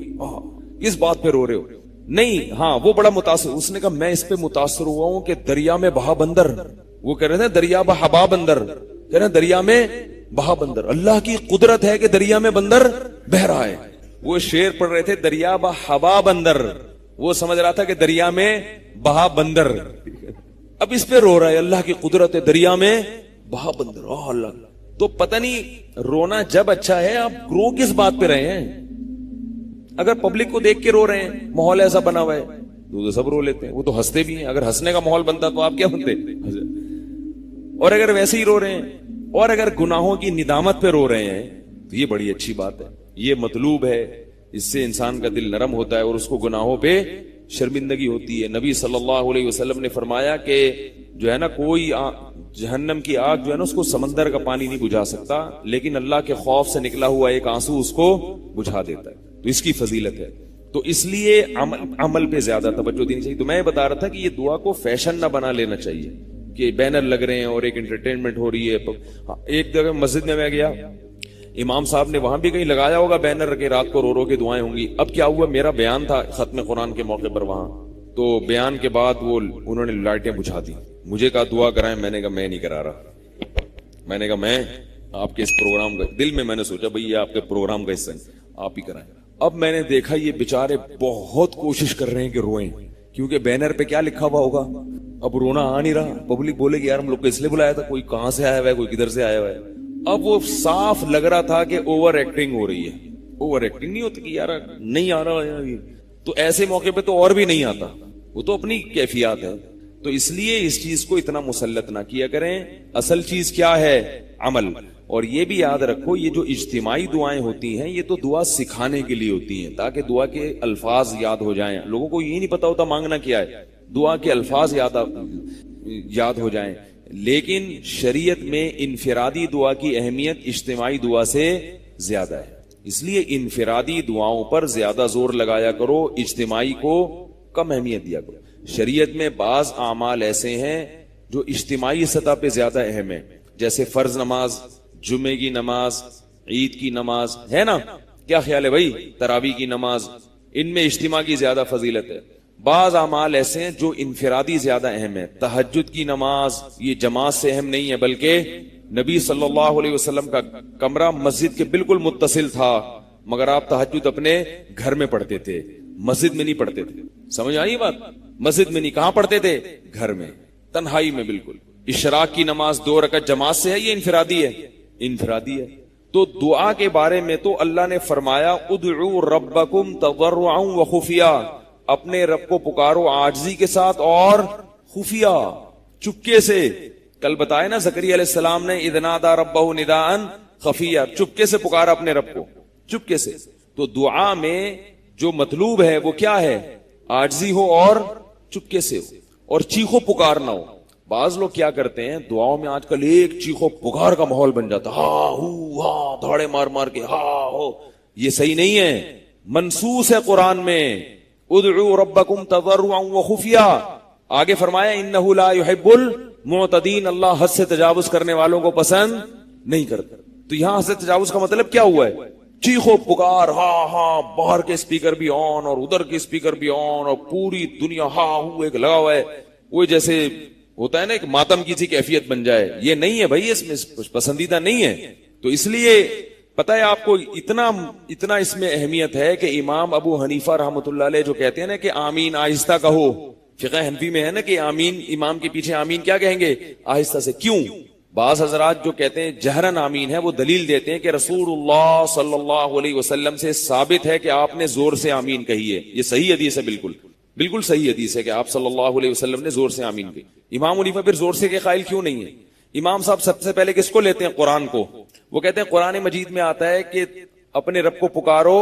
کس بات پہ رو رہے ہو؟ نہیں, ہاں وہ بڑا متاثر. اس نے کہا میں اس پہ متاثر ہوا ہوں کہ دریا میں بہا بندر, وہ کہہ رہے تھے دریا بہا بندر, کہہ رہے ہیں دریا میں بہا بندر. اللہ کی قدرت ہے کہ دریا میں بندر بہ رہا ہے. وہ شعر پڑھ رہے تھے دریا بہا بندر, وہ سمجھ رہا تھا کہ دریا میں بہا بندر. اب اس پہ رو رہا ہے, اللہ کی قدرت ہے دریا میں بہا بندر اللہ. تو پتہ نہیں رونا جب اچھا ہے, آپ رو کس بات پہ رہے ہیں؟ اگر پبلک کو دیکھ کے رو رہے ہیں, ماحول ایسا بنا ہوا ہے تو سب رو لیتے ہیں, وہ تو ہنستے بھی ہیں. اگر ہنسنے کا ماحول بنتا تو آپ کیا بنتے؟ اور اگر ویسے ہی رو رہے ہیں, اور اگر گناہوں کی ندامت پہ رو رہے ہیں تو یہ بڑی اچھی بات ہے, یہ مطلوب ہے. اس سے انسان کا دل نرم ہوتا ہے اور اس کو گناہوں پہ شرمندگی ہوتی ہے. نبی صلی اللہ علیہ وسلم نے فرمایا کہ جو ہے نا, کوئی جہنم کی آگ جو ہے نا اس کو سمندر کا پانی نہیں بجھا سکتا, لیکن اللہ کے خوف سے نکلا ہوا ایک آنسو اس کو بجھا دیتا ہے. تو اس کی فضیلت ہے. تو اس لیے عمل پہ زیادہ توجہ دینی چاہیے. تو میں بتا رہا تھا کہ یہ دعا کو فیشن نہ بنا لینا چاہیے کہ بینر لگ رہے ہیں اور ایک انٹرٹینمنٹ ہو رہی ہے. ایک جگہ مسجد میں گیا, امام صاحب نے وہاں بھی کہیں لگایا ہوگا بینر کہ رات کو رو رو کے دعائیں ہوں گی. اب کیا ہوا, میرا بیان تھا ختم قرآن کے موقع پر وہاں, تو بیان کے بعد وہ انہوں نے لائٹیں بجھا دی. مجھے کہا دعا کرائیں. میں نے کہا میں نہیں کرا رہا. میں نے کہا میں آپ کے اس پروگرام کا, دل میں نے سوچا بھئی یہ آپ کے پروگرام کا حصہ ہے, آپ ہی کرائیں. اب میں نے دیکھا یہ بیچارے بہت کوشش کر رہے ہیں کہ روئیں, کیونکہ بینر پہ کیا لکھا ہوا ہوگا. اب رونا آ نہیں رہا. پبلک بولے کہ یار ہم لوگ کو اس لیے بلایا تھا, کوئی کہاں سے آیا ہوا ہے, کوئی کدھر سے آیا ہوا ہے. اب وہ صاف لگ رہا تھا کہ اوور ایکٹنگ ہو رہی ہے. اوور ایکٹنگ نہیں ہوتی کہ یار نہیں آ رہا ہے, تو ایسے موقع پہ تو اور بھی نہیں آتا, وہ تو اپنی کیفیات ہے. تو اس لیے اس چیز کو اتنا مسلط نہ کیا کریں. اصل چیز کیا ہے؟ عمل. اور یہ بھی یاد رکھو, یہ جو اجتماعی دعائیں ہوتی ہیں یہ تو دعا سکھانے کے لیے ہوتی ہیں, تاکہ دعا کے الفاظ یاد ہو جائیں. لوگوں کو یہ نہیں پتا ہوتا مانگنا کیا ہے, دعا کے الفاظ یاد ہو جائیں. لیکن شریعت میں انفرادی دعا کی اہمیت اجتماعی دعا سے زیادہ ہے. اس لیے انفرادی دعاؤں پر زیادہ زور لگایا کرو, اجتماعی کو کم اہمیت دیا کرو. شریعت میں بعض اعمال ایسے ہیں جو اجتماعی سطح پہ زیادہ اہم ہیں, جیسے فرض نماز, جمعے کی نماز, عید کی نماز, ہے نا؟ کیا خیال ہے بھائی؟ تراویح کی نماز, ان میں اجتماع کی زیادہ فضیلت ہے. بعض اعمال ایسے ہیں جو انفرادی زیادہ اہم ہے. تہجد کی نماز یہ جماعت سے اہم نہیں ہے, بلکہ نبی صلی اللہ علیہ وسلم کا کمرہ مسجد کے بالکل متصل تھا, مگر آپ تہجد اپنے گھر میں پڑھتے تھے, مسجد میں نہیں پڑھتے تھے. سمجھ آئی بات؟ مسجد میں نہیں, کہاں پڑھتے تھے؟ گھر میں, تنہائی میں بالکل. اشراق کی نماز 2 رکعت جماعت سے ہے, یہ انفرادی ہے؟ انفرادی ہے. تو دعا کے بارے میں تو اللہ نے فرمایا ادعوا ربکم تضرعا وخفیا, اپنے رب کو پکارو عاجزی کے ساتھ اور خفیہ, چپکے سے. کل بتایا نا زکریا علیہ السلام نے اذ نادى ربہ نداء خفیہ, چپکے سے پکارا اپنے رب کو, چپکے سے. تو دعا میں جو مطلوب ہے وہ کیا ہے؟ عاجزی ہو اور چپکے سے ہو, اور چیخو پکار نہ ہو. بعض لوگ کیا کرتے ہیں دعاؤں میں آج کل ایک چیخو پکار کا ماحول بن جاتا, ہاں ہو ہاں, دھاڑے مار مار کے ہاں ہو. یہ صحیح نہیں ہے, منصوص ہے قرآن میں ادعوا ربکم تضرعا وخفیا. آگے فرمایا انہ لا يحب المعتدین, اللہ حد سے تجاوز کرنے والوں کو پسند نہیں کرتا. تو یہاں حد سے تجاوز کا مطلب کیا ہوا ہے؟ چیخو پکار, ہاں ہاں, باہر کے اسپیکر بھی آن اور ادھر کے اسپیکر بھی آن, اور پوری دنیا ہاں ہو ایک لگا ہوا ہے. وہ جیسے ہوتا ہے نا ایک ماتم کی سی کیفیت بن جائے. یہ نہیں ہے بھائی, اس میں پسندیدہ نہیں ہے. تو اس لیے پتہ ہے آپ کو اتنا اس میں اہمیت ہے کہ امام ابو حنیفہ رحمۃ اللہ علیہ جو کہتے ہیں نا کہ آمین آہستہ کہو, فقہ حنفی میں ہے نا کہ آمین, امام کے پیچھے آمین کیا کہیں گے؟ آہستہ سے. کیوں؟ بعض حضرات جو کہتے ہیں جہرن آمین ہے, وہ دلیل دیتے ہیں کہ رسول اللہ صلی اللہ علیہ وسلم سے ثابت ہے کہ آپ نے زور سے آمین کہی ہے. یہ صحیح حدیث ہے, بالکل صحیح حدیث ہے کہ آپ صلی اللہ علیہ وسلم نے زور سے آمین کہی. امام حنیفہ پھر زور سے کے قائل کیوں نہیں ہے؟ امام صاحب سب سے پہلے کس کو لیتے ہیں؟ قرآن کو. وہ کہتے ہیں قرآن مجید میں آتا ہے کہ اپنے رب کو پکارو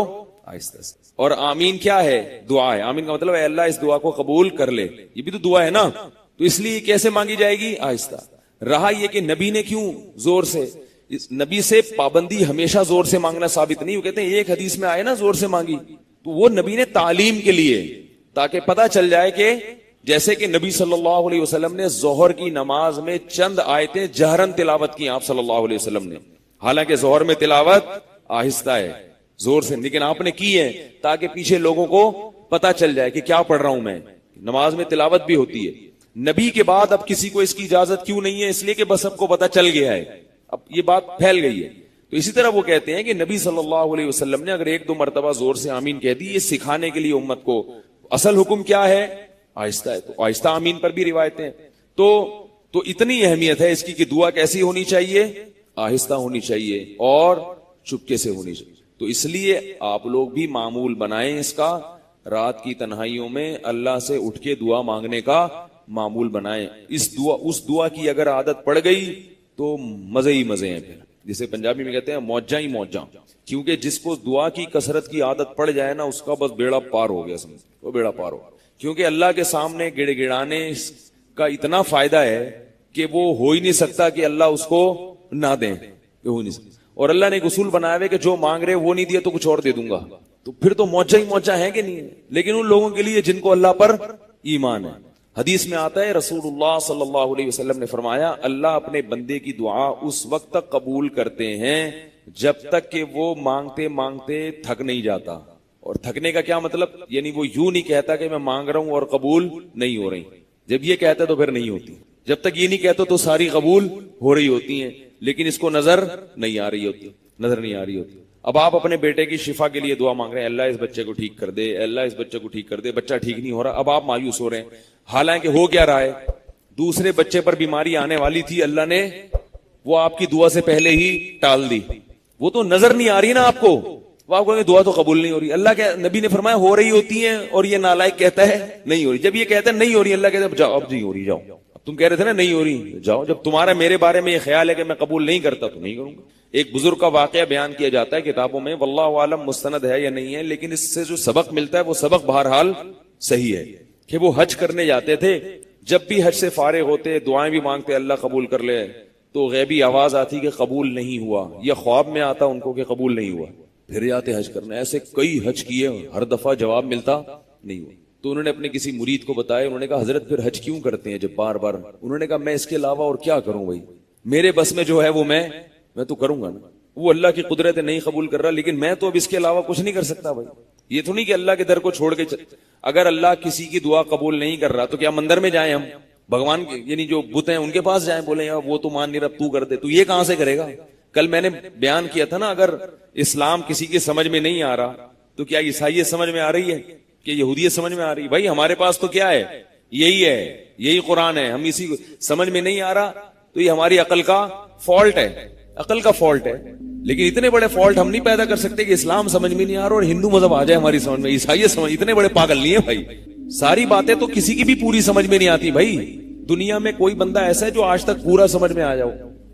آہستہ سے, اور آمین کیا ہے؟ دعا ہے. آمین کا مطلب ہے اللہ اس دعا کو قبول کر لے, یہ بھی تو دعا ہے نا. تو اس لیے کیسے مانگی جائے گی؟ آہستہ. رہا یہ کہ نبی نے کیوں زور سے, نبی سے پابندی ہمیشہ زور سے مانگنا ثابت نہیں. وہ کہتے ہیں ایک حدیث میں آئے نا زور سے مانگی, تو وہ نبی نے تعلیم کے لیے, تاکہ پتہ چل جائے کہ جیسے کہ نبی صلی اللہ علیہ وسلم نے ظہر کی نماز میں چند آیتیں جہرن تلاوت کی آپ صلی اللہ علیہ وسلم نے, حالانکہ ظہر میں تلاوت آہستہ ہے, زور سے, لیکن آپ نے کی ہے تاکہ پیچھے لوگوں کو پتہ چل جائے کہ کیا پڑھ رہا ہوں میں. نماز میں تلاوت بھی ہوتی ہے. نبی کے بعد اب کسی کو اس کی اجازت کیوں نہیں ہے؟ اس لیے کہ بس سب کو پتہ چل گیا ہے, اب یہ بات پھیل گئی ہے. تو اسی طرح وہ کہتے ہیں کہ نبی صلی اللہ علیہ وسلم نے اگر 1-2 مرتبہ زور سے آمین کہہ دی, یہ سکھانے کے لیے امت کو. اصل حکم کیا ہے؟ آہستہ ہے. تو آہستہ آمین پر بھی روایتیں ہیں. تو تو اتنی اہمیت ہے اس کی کہ دعا کیسی ہونی چاہیے؟ آہستہ ہونی چاہیے اور چپکے سے ہونی چاہیے. تو اس لیے آپ لوگ بھی معمول بنائیں اس کا، رات کی تنہائیوں میں اللہ سے اٹھ کے دعا مانگنے کا معمول بنائیں. اس دعا کی اگر عادت پڑ گئی تو مزے ہی مزے ہیں. پھر جسے پنجابی میں کہتے ہیں موجاں ہی موجاں، کیونکہ جس کو دعا کی کثرت کی عادت پڑ جائے نا اس کا بس بیڑا پار ہو گیا، سمجھ وہ بیڑا پار ہو. کیونکہ اللہ کے سامنے گڑ گڑانے کا اتنا فائدہ ہے کہ وہ ہو ہی نہیں سکتا کہ اللہ اس کو نہ دیں، ہو نہیں سکتا. اور اللہ نے ایک اصول بنایا ہے کہ جو مانگ رہے وہ نہیں دیا تو کچھ اور دے دوں گا. تو پھر تو موجہ ہی موجہ ہے کہ نہیں ہے. لیکن ان لوگوں کے لیے جن کو اللہ پر ایمان ہے، حدیث میں آتا ہے رسول اللہ صلی اللہ علیہ وسلم نے فرمایا اللہ اپنے بندے کی دعا اس وقت تک قبول کرتے ہیں جب تک کہ وہ مانگتے مانگتے تھک نہیں جاتا. اور تھکنے کا کیا مطلب؟ یعنی وہ یوں نہیں کہتا کہ میں مانگ رہا ہوں اور قبول نہیں ہو رہی. جب یہ کہتا تو پھر نہیں ہوتی. جب تک یہ نہیں کہتا تو ساری قبول ہو رہی ہوتی ہیں، لیکن اس کو نظر نہیں آ رہی ہوتی، نظر نہیں آ رہی ہوتی. اب آپ اپنے بیٹے کی شفا کے لیے دعا مانگ رہے ہیں، اللہ اس بچے کو ٹھیک کر دے، اللہ اس بچے کو ٹھیک کر دے. بچہ ٹھیک نہیں ہو رہا، اب آپ مایوس ہو رہے ہیں. حالانکہ ہو کیا رہا ہے؟ دوسرے بچے پر بیماری آنے والی تھی، اللہ نے وہ آپ کی دعا سے پہلے ہی ٹال دی. وہ تو نظر نہیں آ رہی نا آپ کو، وہ آپ کو دعا تو قبول نہیں ہو رہی. اللہ کے نبی نے فرمایا ہو رہی ہوتی ہیں اور یہ نالائق کہتا ہے نہیں ہو رہی. جب یہ کہتا ہے نہیں ہو رہی، اللہ کہتا ہے جاؤ اب نہیں ہو رہی، جاؤ. اب تم کہہ رہے تھے نا نہیں ہو رہی، جاؤ. جب تمہارا میرے بارے میں یہ خیال ہے کہ میں قبول نہیں کرتا تو نہیں کروں گا. ایک بزرگ کا واقعہ بیان کیا جاتا ہے کتابوں میں، واللہ عالم مستند ہے یا نہیں ہے، لیکن اس سے جو سبق ملتا ہے وہ سبق بہرحال صحیح ہے کہ وہ حج کرنے جاتے تھے. جب بھی حج سے فارغ ہوتے دعائیں بھی مانگتے اللہ قبول کر لے، تو غیبی آواز آتی کہ قبول نہیں ہوا، یا خواب میں آتا ان کو کہ قبول نہیں ہوا. پھر جاتے حج کرنے. ایسے کئی حج کیے، ہر دفعہ جواب ملتا نہیں ہوا. تو انہوں نے اپنے کسی مرید کو بتایا، انہوں نے کہا حضرت پھر حج کیوں کرتے ہیں جب بار بار؟ انہوں نے کہا میں اس کے علاوہ اور کیا کروں بھائی، میرے بس میں جو ہے وہ میں تو کروں گا نا. وہ اللہ کی قدرت نہیں قبول کر رہا، لیکن میں تو اب اس کے علاوہ کچھ نہیں کر سکتا بھائی. یہ تو نہیں کہ اللہ کے در کو چھوڑ کے اگر اللہ کسی کی دعا قبول نہیں کر رہا تو کیا مندر میں جائیں ہم بھگوان کے، یعنی جو بت ہیں ان کے پاس جائیں، بولیں یار وہ تو مان نہیں رہا تو کر دے؟ تو یہ کہاں سے کرے گا؟ کل میں نے بیان کیا تھا نا، اگر اسلام کسی کے سمجھ میں نہیں آ رہا تو کیا عیسائیت سمجھ میں آ رہی ہے کہ یہودیت سمجھ میں آ رہی ہے؟ بھائی ہمارے پاس تو کیا ہے؟ یہی ہے، یہی قرآن ہے. ہم اسی کو سمجھ میں نہیں آ رہا تو یہ ہماری عقل کا فالٹ ہے، عقل کا فالٹ ہے. لیکن اتنے بڑے فالٹ ہم نہیں پیدا کر سکتے کہ اسلام سمجھ میں نہیں آ رہا اور ہندو مذہب آ جائے ہماری سمجھ میں، عیسائیت سمجھ. اتنے بڑے پاگل نہیں ہے بھائی. ساری باتیں تو کسی کی بھی پوری سمجھ میں نہیں آتی بھائی. دنیا میں کوئی بندہ ایسا ہے جو آج تک پورا سمجھ میں آ جاؤ؟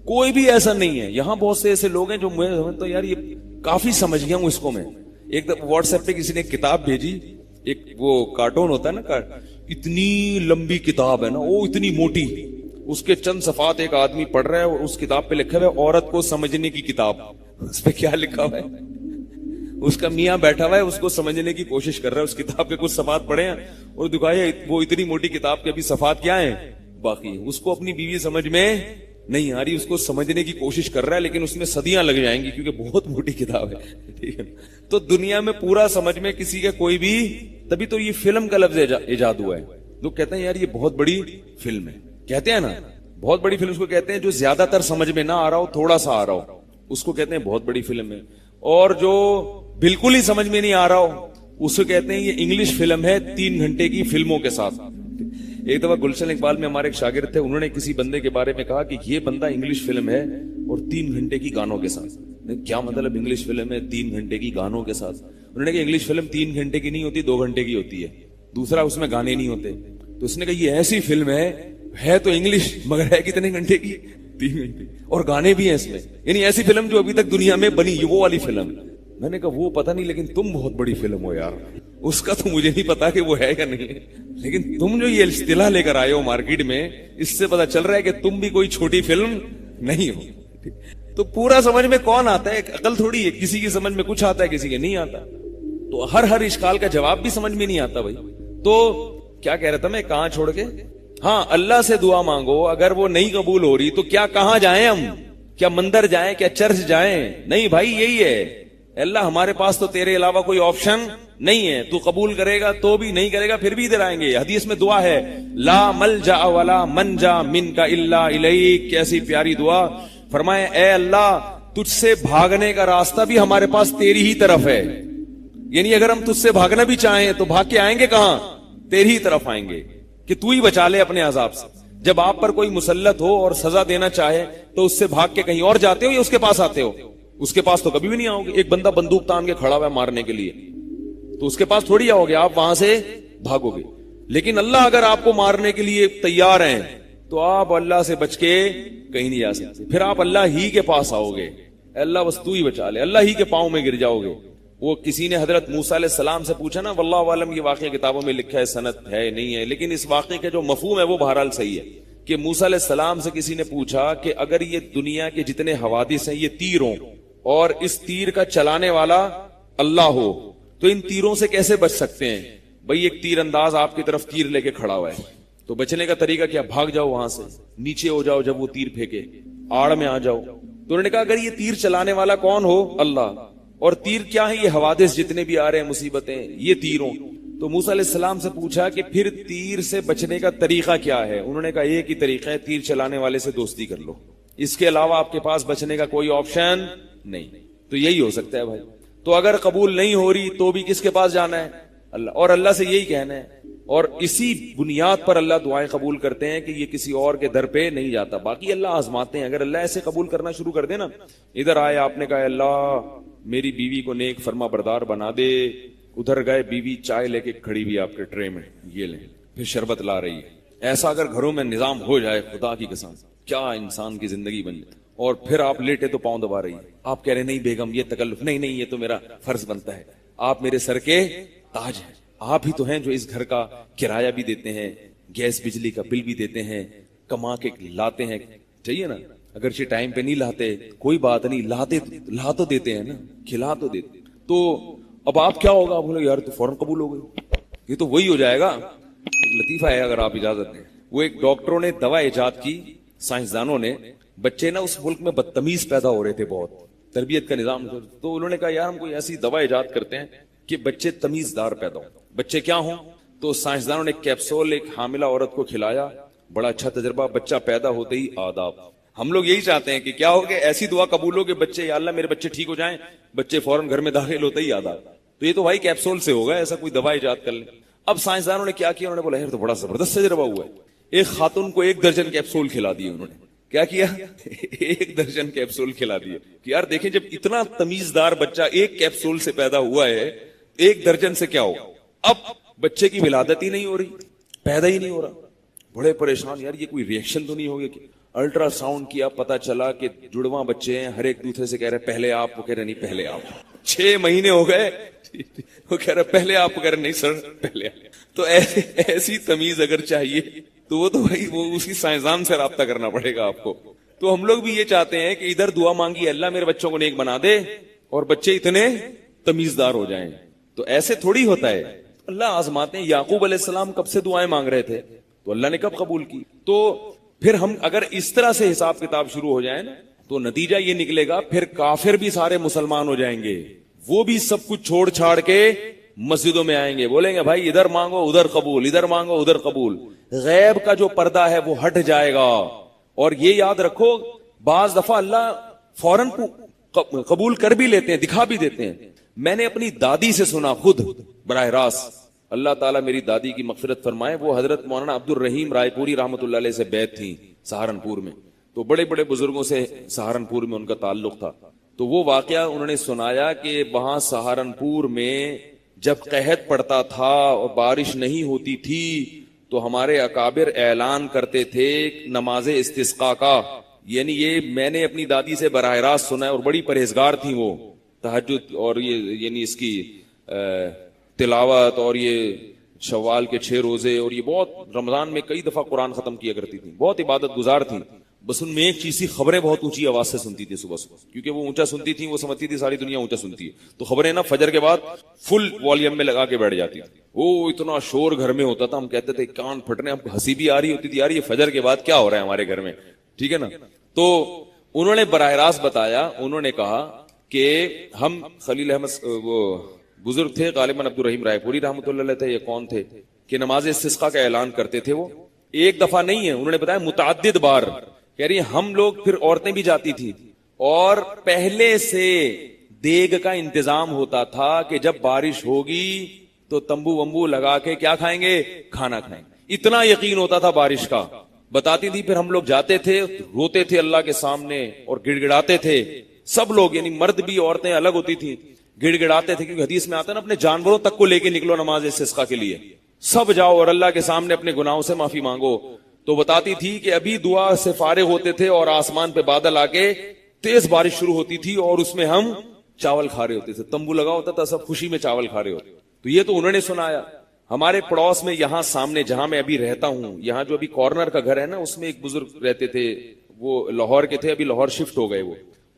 کوئی بھی ایسا نہیں ہے. یہاں بہت سے ایسے لوگ ہیں جو مجھے سمجھتا یار یہ کافی سمجھ گیا ہوں اس کو. میں ایک واٹس ایپ پہ کسی نے کتاب بھیجی، ایک وہ کارٹون ہوتا ہے نا، اتنی لمبی کتاب ہے نا، وہ اتنی موٹی، اس کے چند صفحات ایک آدمی پڑھ رہا ہے اور اس کتاب پہ لکھا ہوا ہے عورت کو سمجھنے کی کتاب. اس پہ کیا لکھا ہوا ہے؟ اس کا میاں بیٹھا ہوا ہے، اس کو سمجھنے کی کوشش کر رہا ہے. اس کتاب کے کچھ صفحات پڑھے ہیں اور دکھائے وہ اتنی موٹی کتاب کے ابھی صفحات کیا ہیں باقی. اس کو اپنی بیوی سمجھ میں نہیں آ رہی، اس کو سمجھنے کی کوشش کر رہا ہے، لیکن اس میں صدیاں لگ جائیں گی کیونکہ بہت موٹی کتاب ہے. ٹھیک ہے، تو دنیا میں پورا سمجھ میں کسی کا کوئی بھی، تبھی تو یہ فلم کا لفظ ایجاد ہوا ہے. لوگ کہتے ہیں یار یہ بہت بڑی فلم ہے، کہتے ہیں نا بہت بڑی فلم. اس کو کہتے ہیں جو زیادہ تر سمجھ میں نہ آ رہا ہو، تھوڑا سا آ رہا ہو، اس کو کہتے ہیں بہت بڑی فلم ہے. اور جو بالکل ہی سمجھ میں نہیں آ رہا ہو اس کو کہتے ہیں یہ انگلش فلم ہے 3 گھنٹے کی فلموں کے ساتھ. ایک دفعہ گلشن اقبال میں ہمارے ایک شاگرد تھے، انہوں نے کسی بندے کے بارے میں کہا کہ یہ بندہ انگلش فلم ہے اور 3 گھنٹے کی گانوں کے ساتھ. کیا مطلب انگلش فلم ہے 3 گھنٹے کی گانوں کے ساتھ؟ انہوں نے کہا انگلش فلم 3 گھنٹے کی نہیں ہوتی، 2 گھنٹے کی ہوتی ہے. دوسرا اس میں گانے نہیں ہوتے. تو اس نے کہا یہ ایسی فلم ہے تو انگلش، مگر ہے کتنے گھنٹے کی؟ 3 گھنٹے، اور گانے بھی ہیں اس میں. یعنی ایسی فلم جو ابھی تک دنیا میں بنی، یہ وہ والی فلم. میں نے کہا وہ پتہ نہیں، لیکن تم بہت بڑی فلم ہو یار. اس کا تو مجھے نہیں پتا کہ وہ ہے یا نہیں، لیکن تم جو یہ اصطلاح لے کر آئے ہو مارکیٹ میں، اس سے پتا چل رہا ہے کہ تم بھی کوئی چھوٹی فلم نہیں ہو. تو پورا سمجھ میں کون آتا ہے؟ عقل تھوڑی ہے، کسی کی سمجھ میں کچھ آتا ہے، کسی کے نہیں آتا. تو ہر اشکال کا جواب بھی سمجھ میں نہیں آتا بھائی. تو کیا کہہ رہا تھا میں، کہاں چھوڑ کے؟ ہاں، اللہ سے دعا مانگو، اگر وہ نہیں قبول ہو رہی تو کیا کہاں جائیں ہم؟ کیا مندر جائیں؟ کیا چرچ جائیں؟ نہیں بھائی، یہی ہے اللہ ہمارے پاس تو تیرے علاوہ کوئی آپشن نہیں ہے. تو قبول کرے گا تو بھی، نہیں کرے گا پھر بھی ادھر آئیں گے. حدیث میں دعا ہے لا ملجا ولا منجا منک الا الیک. کیسی پیاری دعا. فرمائے اے اللہ تجھ سے بھاگنے کا راستہ بھی ہمارے پاس تیری ہی طرف ہے. یعنی اگر ہم تجھ سے بھاگنا بھی چاہیں تو بھاگ کے آئیں گے کہاں؟ تیری ہی طرف آئیں گے کہ تو ہی بچا لے اپنے عذاب سے. جب آپ پر کوئی مسلط ہو اور سزا دینا چاہے تو اس سے بھاگ کے کہیں اور جاتے ہو یا اس کے پاس آتے ہو؟ اس کے پاس تو کبھی بھی نہیں آؤ گے. ایک بندہ بندوق تان کے کھڑا ہوا ہے مارنے کے لیے, تو اس کے پاس تھوڑی آؤ گے, آپ وہاں سے بھاگو گے. لیکن اللہ اگر آپ کو مارنے کے لیے تیار ہیں تو آپ اللہ سے بچ کے کہیں نہیں جا سکتے. پھر آپ اللہ ہی کے پاس آؤ گے, اللہ بس تو ہی بچا لے, اللہ ہی کے پاؤں میں گر جاؤ گے. وہ کسی نے حضرت موسیٰ علیہ السلام سے پوچھا نا, واللہ عالم یہ واقعہ کتابوں میں لکھا ہے, سند ہے نہیں ہے, لیکن اس واقعے کا جو مفہوم ہے وہ بہرحال صحیح ہے کہ موسیٰ علیہ السلام سے کسی نے پوچھا کہ اگر یہ دنیا کے جتنے حوادث ہیں یہ تیر ہوں اور اس تیر کا چلانے والا اللہ ہو تو ان تیروں سے کیسے بچ سکتے ہیں؟ بھئی ایک تیر انداز آپ کی طرف تیر لے کے کھڑا ہوا ہے, تو بچنے کا طریقہ کیا؟ بھاگ جاؤ وہاں سے, نیچے ہو جاؤ جب وہ تیر پھینکے, آڑ میں آ جاؤ. تو انہوں نے کہا اگر یہ تیر چلانے والا کون ہو؟ اللہ. اور تیر کیا ہے؟ یہ حوادث جتنے بھی آ رہے ہیں مصیبتیں, یہ تیروں. تو موسیٰ علیہ السلام سے پوچھا کہ پھر تیر سے بچنے کا طریقہ کیا ہے؟ انہوں نے کہا ایک ہی طریقہ ہے, تیر چلانے والے سے دوستی کر لو, اس کے علاوہ آپ کے پاس بچنے کا کوئی آپشن نہیں. تو یہی ہو سکتا ہے بھائی. تو اگر قبول نہیں ہو رہی تو بھی کس کے پاس جانا ہے؟ اللہ. اور اللہ سے یہی کہنا ہے, اور اسی بنیاد پر اللہ دعائیں قبول کرتے ہیں کہ یہ کسی اور کے در پہ نہیں جاتا. باقی اللہ آزماتے ہیں. اگر اللہ ایسے قبول کرنا شروع کر دے نا, ادھر آئے آپ نے کہا اللہ میری بیوی کو نیک فرما بردار بنا دے, ادھر گئے بیوی چائے لے کے کھڑی ہوئی آپ کے ٹرے میں, یہ لیں, پھر شربت لا رہی ہے. ایسا اگر گھروں میں نظام ہو جائے, خدا کی قسم کیا انسان کی زندگی بن جائے. اور پھر آپ لیٹے تو پاؤں دبا رہی ہے, آپ کہہ رہے نہیں بیگم یہ تکلف نہیں, نہیں یہ تو میرا فرض بنتا ہے, آپ میرے سر کے تاج ہیں, آپ ہی تو ہیں جو اس گھر کا کرایہ بھی دیتے ہیں, گیس بجلی کا بل بھی دیتے ہیں, کما کے لاتے ہیں, چاہیے نا, اگرچہ ٹائم پہ نہیں لاتے کوئی بات نہیں, لا تو دیتے ہیں نا, کھلا تو دیتے. تو اب آپ کیا ہوگا؟ آپ بولے یار تو فوراً قبول ہو گئی, یہ تو وہی ہو جائے گا. ایک لطیفہ ہے اگر آپ اجازت دیں, وہ ایک ڈاکٹروں نے دوا ایجاد کی, سائنسدانوں نے. بچے نا اس ملک میں بدتمیز پیدا ہو رہے تھے, بہت تربیت کا نظام, تو انہوں نے کہا یار ہم کوئی ایسی دوا ایجاد کرتے ہیں کہ بچے تمیزدار پیدا ہوں. بچے کیا ہوں؟ تو سائنسدانوں نے کیپسول ایک حاملہ عورت کو کھلایا, بڑا اچھا تجربہ, بچہ پیدا ہوتے ہی آداب. ہم لوگ یہی چاہتے ہیں کہ کیا ہو کہ ایسی دعا قبول ہو کہ بچے, یا اللہ میرے بچے ٹھیک ہو جائیں, بچے فوراً گھر میں داخل ہوتے ہی آداب. تو یہ تو بھائی کیپسول سے ہوگا, ایسا کوئی دوا ایجاد کر لیں. اب سائنسدانوں نے کیا کیا, انہوں نے بولا یار تو بڑا زبردست تجربہ ہوا ہے. ایک خاتون کو 1 درجن کیپسول کھلا دیے انہوں نے. کیا کیا؟ 1 درجن کیپسول کھلا دیے کہ یار دیکھیں جب اتنا تمیزدار بچہ ایک کیپسول سے پیدا ہوا ہے, 1 درجن سے کیا ہو. اب بچے کی ولادت ہی نہیں ہو رہی, پیدا ہی نہیں ہو رہا. بڑے پریشان, یار یہ کوئی ریئیکشن تو نہیں ہوگی. کہ الٹرا ساؤنڈ کیا, پتا چلا کہ جڑواں بچے ہیں, ہر ایک دوسرے سے کہہ رہے پہلے آپ, وہ کہہ رہے نہیں پہلے آپ. 6 مہینے ہو گئے, وہ کہہ رہے پہلے آپ, وہ کہہ رہے نہیں سر پہلے آپ. تو ایسی تمیز اگر چاہیے تو وہ تو بھائی وہ اسی سائنسدان سے رابطہ کرنا پڑے گا آپ کو. تو ہم لوگ بھی یہ چاہتے ہیں کہ ادھر دعا مانگی اللہ میرے بچوں کو نیک بنا دے اور بچے اتنے تمیزدار ہو جائیں. تو ایسے تھوڑی ہوتا ہے, اللہ آزماتے ہیں. یعقوب علیہ السلام کب سے دعائیں مانگ رہے تھے, تو اللہ نے کب قبول کی. تو پھر ہم اگر اس طرح سے حساب کتاب شروع ہو جائے نا, تو نتیجہ یہ نکلے گا پھر کافر بھی سارے مسلمان ہو جائیں گے. وہ بھی سب کچھ چھوڑ چھاڑ کے مسجدوں میں آئیں گے, بولیں گے بھائی ادھر مانگو ادھر قبول, ادھر مانگو ادھر قبول. غیب کا جو پردہ ہے وہ ہٹ جائے گا. اور یہ یاد رکھو, بعض دفعہ اللہ فوراً قبول کر بھی لیتے ہیں, دکھا بھی دیتے ہیں. میں نے اپنی دادی سے سنا خود براہ راست, اللہ تعالیٰ میری دادی کی مغفرت فرمائے, وہ حضرت مولانا عبد الرحیم رائے پوری رحمۃ اللہ علیہ سے بیعت تھی سہارنپور میں. تو بڑے بڑے بزرگوں سے سہارنپور میں ان کا تعلق تھا. تو وہ واقعہ انہوں نے سنایا کہ وہاں سہارنپور میں جب قحط پڑتا تھا اور بارش نہیں ہوتی تھی تو ہمارے اکابر اعلان کرتے تھے نماز استسقاء کا. یعنی یہ میں نے اپنی دادی سے براہ راست سنا ہے, اور بڑی پرہیزگار تھی وہ, تہجد اور یہ یعنی اس کی تلاوت اور یہ شوال کے 6 روزے, اور یہ بہت رمضان میں کئی دفعہ قرآن ختم کیا کرتی تھی, بہت عبادت گزار تھی. بس ان میں ایک چیز تھی, خبریں بہت اونچی آواز سے سنتی تھی صبح صبح, کیونکہ وہ اونچا سنتی تھی, وہ سمجھتی تھی ساری دنیا اونچا سنتی ہے. تو خبریں نا فجر کے بعد فل والیوم میں لگا کے بیٹھ جاتی تھی. وہ اتنا شور گھر میں ہوتا تھا, ہم کہتے تھے کان پھٹنے. اب ہنسی بھی آ رہی ہوتی تھی, یار یہ فجر کے بعد کیا ہو رہا ہے ہمارے گھر میں, ٹھیک ہے نا. تو انہوں نے براہ راست بتایا, انہوں نے کہا کہ ہم خلیل احمد وہ بزرگ تھے غالباً عبد الرحیم رائے پوری رحمۃ اللہ علیہ تھے, یہ کون تھے, کہ نماز استسقاء کا اعلان کرتے تھے. وہ ایک دفعہ نہیں ہے, انہوں نے بتایا متعدد بار. کہہ رہی ہم لوگ, پھر عورتیں بھی جاتی تھی, اور پہلے سے دیگ کا انتظام ہوتا تھا کہ جب بارش ہوگی تو تمبو ومبو لگا کے کیا کھائیں گے, کھانا کھائیں گے. اتنا یقین ہوتا تھا بارش کا. بتاتی تھی پھر ہم لوگ جاتے تھے روتے تھے اللہ کے سامنے اور گڑ گڑاتے تھے سب لوگ, یعنی مرد بھی عورتیں الگ ہوتی تھیں, گڑ گڑاتے تھے, کیونکہ حدیث میں آتا ہے نا اپنے جانوروں تک کو لے کے نکلو نماز استسقاء کے لیے, سب جاؤ اور اللہ کے سامنے اپنے گناہوں سے معافی مانگو. تو بتاتی تھی کہ ابھی دعا سے فارغ ہوتے تھے اور آسمان پہ بادل آ کے تیز بارش شروع ہوتی تھی اور اس میں ہم چاول کھا رہے ہوتے تھے, تمبو لگا ہوتا تھا, سب خوشی میں چاول کھا رہے ہوتے. تو یہ تو انہوں نے سنایا. ہمارے پڑوس میں یہاں سامنے جہاں میں ابھی رہتا ہوں, یہاں جو ابھی کارنر کا گھر ہے نا, اس میں ایک بزرگ رہتے تھے, وہ لاہور کے تھے, ابھی لاہور شفٹ ہو گئے.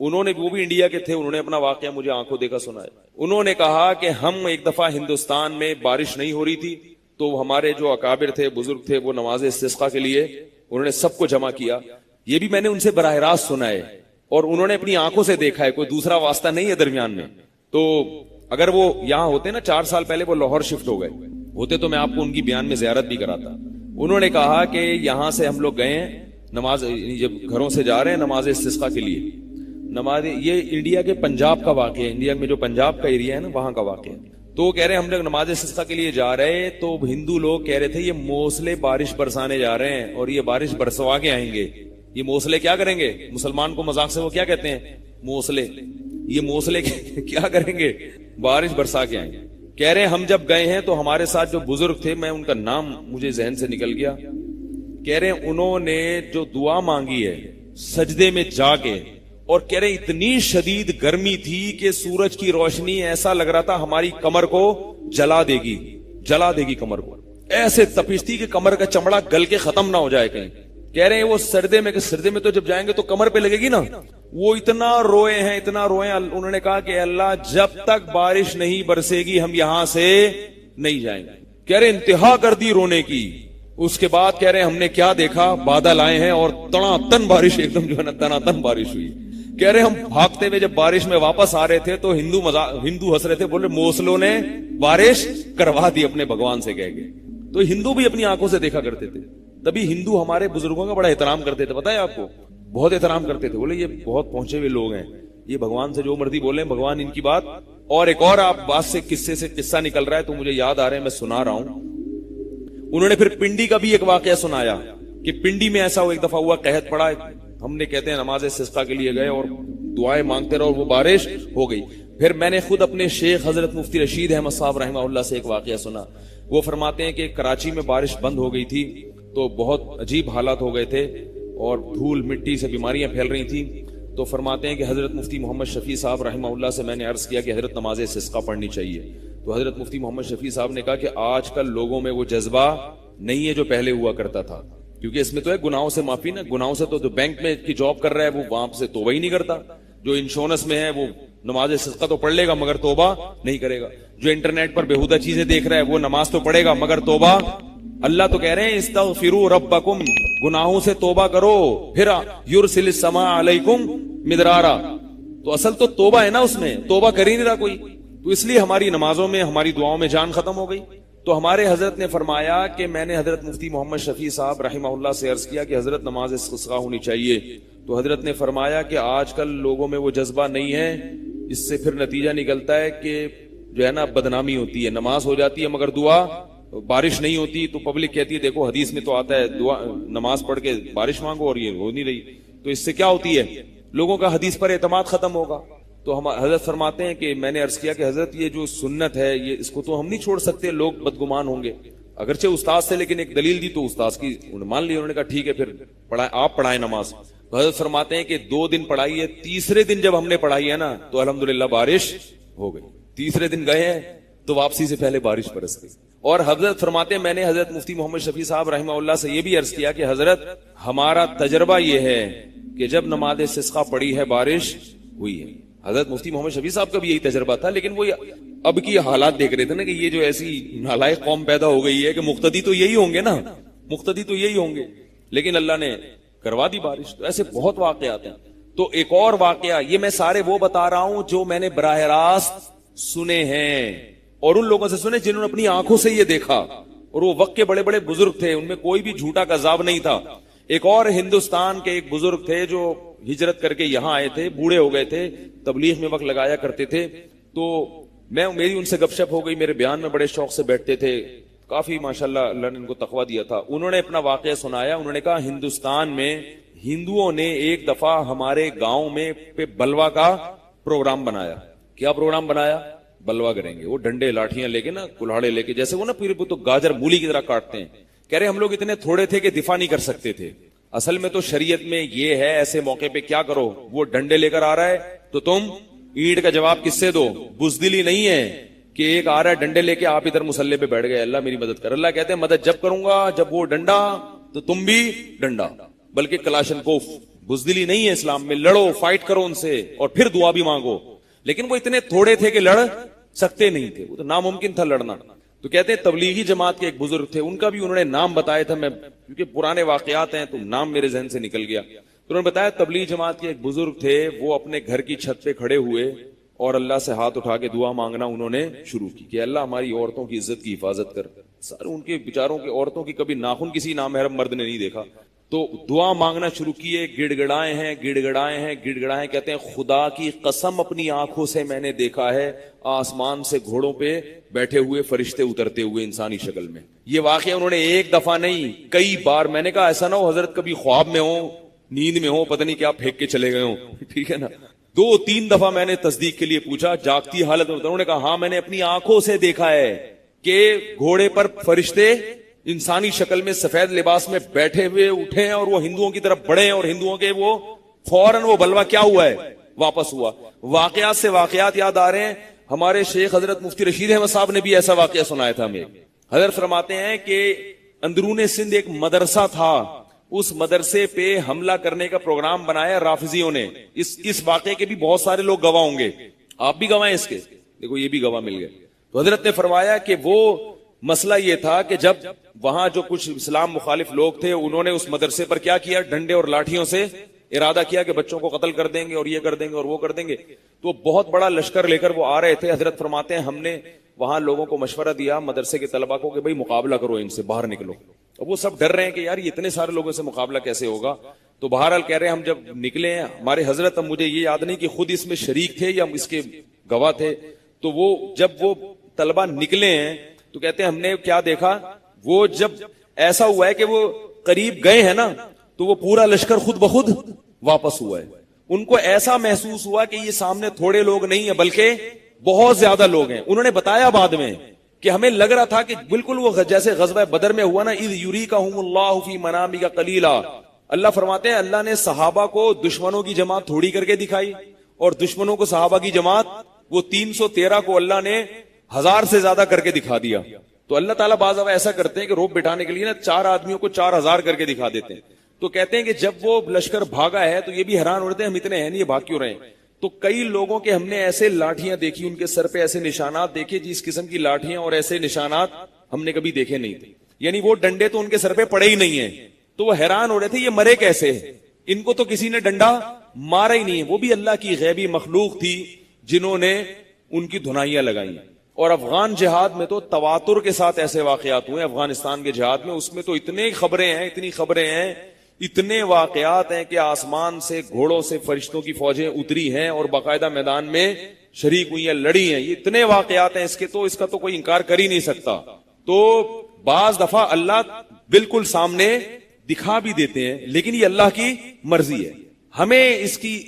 وہ بھی انڈیا کے تھے, انہوں نے اپنا واقعہ مجھے آنکھوں دیکھا سنایا. انہوں نے کہا کہ ہم ایک دفعہ ہندوستان میں بارش نہیں ہو رہی تھی, تو ہمارے جو اکابر تھے, بزرگ تھے, وہ نماز استسقاء کے لیے انہوں نے سب کو جمع کیا. یہ بھی میں نے ان سے براہ راست سنا ہے اور انہوں نے اپنی آنکھوں سے دیکھا ہے, کوئی دوسرا واسطہ نہیں ہے درمیان میں. تو اگر وہ یہاں ہوتے نا 4 سال پہلے, وہ لاہور شفٹ ہو گئے ہوتے, تو میں آپ کو ان کی بیان میں زیارت بھی کراتا. انہوں نے کہا کہ یہاں سے ہم لوگ گئے ہیں نماز, جب گھروں سے جا رہے ہیں نماز استسقاء کے لیے. نماز یہ انڈیا کے پنجاب کا واقعہ ہے, انڈیا میں جو پنجاب کا ایریا ہے نا, وہاں کا واقعہ ہے. تو وہ کہہ رہے ہیں ہم لوگ نماز استسقاء کے لیے جا رہے, تو ہندو لوگ کہہ رہے تھے یہ موسلے بارش برسانے جا رہے ہیں اور یہ بارش برسوا کے آئیں گے. یہ موسلے کیا کریں گے؟ مسلمان کو مذاق سے وہ کیا کہتے ہیں؟ موسلے. یہ موسلے کیا کریں گے؟ بارش برسا کے آئیں گے. کہہ رہے ہیں ہم جب گئے ہیں تو ہمارے ساتھ جو بزرگ تھے, میں ان کا نام مجھے ذہن سے نکل گیا, کہہ رہے ہیں انہوں نے جو دعا مانگی ہے سجدے میں جا کے, اور کہہ رہے اتنی شدید گرمی تھی کہ سورج کی روشنی ایسا لگ رہا تھا ہماری کمر کو جلا دے گی کمر کو, ایسے تپش تھی کہ کمر کا چمڑا گل کے ختم نہ ہو جائے کہیں. کہہ رہے ہیں وہ سردے میں تو جب جائیں گے تو کمر پہ لگے گی نا, وہ اتنا روئے ہیں. انہوں نے کہا کہ اللہ جب تک بارش نہیں برسے گی ہم یہاں سے نہیں جائیں گے. کہہ رہے انتہا کر دی رونے کی. اس کے بعد کہہ رہے ہم نے کیا دیکھا, بادل آئے ہیں اور تنا بارش, ایک دم جو ہے نا تنا بارش ہوئی. کہہ رہے ہم بھاگتے ہوئے جب بارش میں واپس آ رہے تھے تو ہندو ہنس رہے تھے, بولے موسلوں نے بارش کروا دی اپنے بھگوان سے کہہ کے. تو ہندو بھی اپنی آنکھوں سے دیکھا کرتے تھے. تبھی ہندو ہمارے بزرگوں کا بڑا احترام کرتے تھے, پتہ ہے آپ کو, بہت احترام کرتے تھے. بولے یہ بہت پہنچے ہوئے لوگ ہیں, یہ بھگوان سے جو مرضی بولے بھگوان ان کی بات. اور ایک اور آپ بات سے قصہ نکل رہا ہے تو مجھے یاد آ رہا ہے, میں سنا رہا ہوں. انہوں نے پھر پنڈی کا بھی ایک واقعہ سنایا کہ پنڈی میں ایسا ایک دفعہ ہوا, قحط پڑا, ہم نے کہتے ہیں نماز استسقاء کے لیے گئے اور دعائیں مانگتے رہو, وہ بارش ہو گئی. پھر میں نے خود اپنے شیخ حضرت مفتی رشید احمد صاحب رحمہ اللہ سے ایک واقعہ سنا. وہ فرماتے ہیں کہ کراچی میں بارش بند ہو گئی تھی تو بہت عجیب حالات ہو گئے تھے اور دھول مٹی سے بیماریاں پھیل رہی تھیں. تو فرماتے ہیں کہ حضرت مفتی محمد شفیع صاحب رحمہ اللہ سے میں نے عرض کیا کہ حضرت نماز استسقاء پڑھنی چاہیے. تو حضرت مفتی محمد شفیع صاحب نے کہا کہ آج کل لوگوں میں وہ جذبہ نہیں ہے جو پہلے ہوا کرتا تھا, کیونکہ اس میں تو ہے گناہوں سے معافی نا. گناہوں سے تو جو بینک میں کی جاب کر رہا ہے وہ وہاں سے توبہ ہی نہیں کرتا, جو انشورنس میں ہے وہ نماز استسقاء تو پڑھ لے گا مگر توبہ نہیں کرے گا, جو انٹرنیٹ پر بےہودہ چیزیں دیکھ رہا ہے وہ نماز تو پڑھے گا مگر توبہ. اللہ تو کہہ رہے ہیں استغفروا ربکم, گناہوں سے توبہ کرو, پھر یرسل السماء علیکم مدرارا. تو اصل تو توبہ ہے نا, اس میں توبہ کر ہی نہیں رہا کوئی. تو اس لیے ہماری نمازوں میں ہماری دعاؤں میں جان ختم ہو گئی. تو ہمارے حضرت نے فرمایا کہ میں نے حضرت مفتی محمد شفیع صاحب رحمہ اللہ سے عرض کیا کہ حضرت نماز استسقاء ہونی چاہیے. تو حضرت نے فرمایا کہ آج کل لوگوں میں وہ جذبہ نہیں ہے, اس سے پھر نتیجہ نکلتا ہے کہ جو ہے نا بدنامی ہوتی ہے, نماز ہو جاتی ہے مگر دعا, بارش نہیں ہوتی تو پبلک کہتی ہے دیکھو حدیث میں تو آتا ہے دعا نماز پڑھ کے بارش مانگو اور یہ ہو نہیں رہی. تو اس سے کیا ہوتی ہے, لوگوں کا حدیث پر اعتماد ختم ہوگا. تو ہم حضرت فرماتے ہیں کہ میں نے عرض کیا کہ حضرت یہ جو سنت ہے یہ اس کو تو ہم نہیں چھوڑ سکتے, لوگ بدگمان ہوں گے. اگرچہ استاد سے لیکن ایک دلیل دی تو استاد کی مان لی, انہوں نے کہا ٹھیک ہے پھر آپ پڑھائیں نماز. تو حضرت فرماتے ہیں کہ 2 دن پڑھائی ہے, تیسرے دن جب ہم نے پڑھائی ہے نا تو الحمدللہ بارش ہو گئی. تیسرے دن گئے ہیں تو واپسی سے پہلے بارش برس گئی. اور حضرت فرماتے ہیں میں نے حضرت مفتی محمد شفیع صاحب رحمہ اللہ سے یہ بھی عرض کیا کہ حضرت ہمارا تجربہ یہ ہے کہ جب نماز استسقاء پڑھی ہے بارش ہوئی ہے. حضرت مفتی محمد شفیع صاحب کا بھی یہی تجربہ تھا, لیکن وہ اب کی حالات دیکھ رہے تھے نا کہ یہ جو ایسی نالائق قوم پیدا ہو گئی ہے کہ مقتدی تو یہی ہوں گے نا, مقتدی تو یہی ہوں گے, لیکن اللہ نے کروا دی بارش. تو ایسے بہت واقعات ہیں. تو ایک اور واقعہ, یہ میں سارے وہ بتا رہا ہوں جو میں نے براہ راست سنے ہیں اور ان لوگوں سے سنے جنہوں نے اپنی آنکھوں سے یہ دیکھا, اور وہ وقت کے بڑے بڑے بزرگ تھے, ان میں کوئی بھی جھوٹا کذاب نہیں تھا. ایک اور ہندوستان کے ایک بزرگ تھے جو ہجرت کر کے یہاں آئے تھے, بوڑھے ہو گئے تھے, تبلیغ میں وقت لگایا کرتے تھے. تو میری ان سے گپ شپ ہو گئی, میرے بیان میں بڑے شوق سے بیٹھتے تھے, کافی ماشاءاللہ اللہ نے ان کو تقویٰ دیا تھا. انہوں نے اپنا واقعہ سنایا. انہوں نے کہا ہندوستان میں ہندوؤں نے ایک دفعہ ہمارے گاؤں میں بلوا کا پروگرام بنایا. کیا پروگرام بنایا؟ بلوا کریں گے. وہ ڈنڈے لاٹھیاں لے کے نا, کلہاڑے لے کے, جیسے وہ نا پھر تو گاجر مولی کی طرح کاٹتے ہیں. کہہ رہے ہم لوگ اتنے تھوڑے تھے کہ دفاع نہیں کر سکتے تھے. اصل میں تو شریعت میں یہ ہے, ایسے موقع پہ کیا کرو, وہ ڈنڈے لے کر آ رہا ہے تو تم اینٹ کا جواب کس سے دو. بزدلی نہیں ہے کہ ایک آ رہا ہے ڈنڈے لے کے, آپ ادھر مسلح پہ بیٹھ گئے, اللہ میری مدد کر. اللہ کہتے ہیں مدد جب کروں گا جب وہ ڈنڈا تو تم بھی ڈنڈا, بلکہ کلاشنکوف. بزدلی نہیں ہے اسلام میں, لڑو, فائٹ کرو ان سے اور پھر دعا بھی مانگو. لیکن وہ اتنے تھوڑے تھے کہ لڑ سکتے نہیں تھے, وہ تو ناممکن تھا لڑنا. تو کہتے ہیں تبلیغی جماعت کے ایک بزرگ تھے, ان کا بھی انہوں نے نام بتایا تھا. میں کیونکہ پرانے واقعات ہیں تو نام میرے ذہن سے نکل گیا. تو انہوں نے بتایا تبلیغی جماعت کے ایک بزرگ تھے, وہ اپنے گھر کی چھت پہ کھڑے ہوئے اور اللہ سے ہاتھ اٹھا کے دعا مانگنا انہوں نے شروع کی کہ اللہ ہماری عورتوں کی عزت کی حفاظت کر. سارے ان کے بیچاروں کی عورتوں کی کبھی ناخن کسی نامحرم مرد نے نہیں دیکھا. تو دعا مانگنا شروع کیے, گڑ گڑائے ہیں, گڑ گڑائے ہیں, گڑ گڑائے. کہتے ہیں خدا کی قسم اپنی آنکھوں سے میں نے دیکھا ہے آسمان سے گھوڑوں پہ بیٹھے ہوئے فرشتے اترتے ہوئے انسانی شکل میں. یہ واقعہ انہوں نے ایک دفعہ نہیں کئی بار. میں نے کہا ایسا نہ ہو حضرت کبھی خواب میں ہو, نیند میں ہو, پتہ نہیں کیا پھینک کے چلے گئے ہوں. ٹھیک ہے نا. 2-3 دفعہ میں نے تصدیق کے لیے پوچھا, جاگتی حالت میں. انہوں نے کہا ہاں میں نے اپنی آنکھوں سے دیکھا ہے کہ گھوڑے پر فرشتے انسانی شکل میں سفید لباس میں بیٹھے ہوئے اٹھے ہیں اور وہ ہندوؤں کی طرف بڑھے ہیں, اور ہندوؤں کے وہ فوراً وہ بلوا کیا ہوا ہے واپس ہوا. واقعات سے واقعات یاد آ رہے ہیں. ہمارے شیخ حضرت مفتی رشید احمد صاحب نے بھی ایسا واقعہ سنایا تھا ہمیں. حضرت فرماتے ہیں کہ اندرون سندھ ایک مدرسہ تھا, اس مدرسے پہ حملہ کرنے کا پروگرام بنایا رافضیوں نے. اس واقعے کے بھی بہت سارے لوگ گواہ ہوں گے, آپ بھی گواہ ہیں اس کے, دیکھو یہ بھی گواہ مل گئے. تو حضرت نے فرمایا کہ وہ مسئلہ یہ تھا کہ جب وہاں جو کچھ اسلام مخالف لوگ تھے انہوں نے اس مدرسے پر کیا کیا, ڈنڈے اور لاٹھیوں سے ارادہ کیا کہ بچوں کو قتل کر دیں گے اور یہ کر دیں گے اور وہ کر دیں گے. تو بہت بڑا لشکر لے کر وہ آ رہے تھے. حضرت فرماتے ہیں ہم نے وہاں لوگوں کو مشورہ دیا, مدرسے کے طلبہ کو, کہ بھئی مقابلہ کرو ان سے, باہر نکلو. اب وہ سب ڈر رہے ہیں کہ یار یہ اتنے سارے لوگوں سے مقابلہ کیسے ہوگا. تو بہرحال کہہ رہے ہیں ہم جب نکلے ہیں, ہمارے حضرت, اب مجھے یہ یاد نہیں کہ خود اس میں شریک تھے یا ہم اس کے گواہ تھے, تو وہ جب وہ طلبہ نکلے ہیں تو کہتے ہیں ہم نے کیا دیکھا, وہ جب ایسا ہوا ہے کہ وہ قریب گئے ہیں نا تو وہ پورا لشکر خود بخود واپس ہوا ہے. ان کو ایسا محسوس ہوا کہ یہ سامنے تھوڑے لوگ نہیں ہیں بلکہ بہت زیادہ لوگ ہیں. انہوں نے بتایا بعد میں کہ ہمیں لگ رہا تھا کہ بالکل وہ جیسے غزوہ بدر میں ہوا نا, اذ یریکہم اللہ فی منامک قلیلا. اللہ فرماتے ہیں اللہ نے صحابہ کو دشمنوں کی جماعت تھوڑی کر کے دکھائی, اور دشمنوں کو صحابہ کی جماعت وہ 313 کو اللہ نے 1000 سے زیادہ کر کے دکھا دیا. تو اللہ تعالیٰ بعض دفعہ ایسا کرتے ہیں کہ روپ بٹھانے کے لیے نا 4 آدمیوں کو 4000 کر کے دکھا دیتے ہیں. تو کہتے ہیں کہ جب وہ لشکر بھاگا ہے تو یہ بھی حیران ہو رہے ہیں ہم اتنے ہیں نہیں, یہ بھاگ کیوں رہے ہیں. تو کئی لوگوں کے ہم نے ایسے لاٹھیاں دیکھی, ان کے سر پہ ایسے نشانات دیکھے جس قسم کی لاٹھیاں اور ایسے نشانات ہم نے کبھی دیکھے نہیں تھے. یعنی وہ ڈنڈے تو ان کے سر پہ پڑے ہی نہیں ہیں. تو وہ حیران ہو رہے تھے یہ مرے کیسے, ان کو تو کسی نے ڈنڈا مارا ہی نہیں ہے. وہ بھی اللہ کی غیبی مخلوق تھی جنہوں نے ان کی دھنائیاں لگائی. اور افغان جہاد میں تو تواتر کے ساتھ ایسے واقعات ہوئے. افغانستان کے جہاد میں اس میں تو اتنی خبریں ہیں, اتنے واقعات ہیں کہ آسمان سے گھوڑوں سے فرشتوں کی فوجیں اتری ہیں اور باقاعدہ میدان میں شریک ہوئی ہیں, لڑی ہیں. یہ اتنے واقعات ہیں اس کے, تو اس کا تو کوئی انکار کر ہی نہیں سکتا. تو بعض دفعہ اللہ بالکل سامنے دکھا بھی دیتے ہیں لیکن یہ اللہ کی مرضی ہے. ہمیں اس کی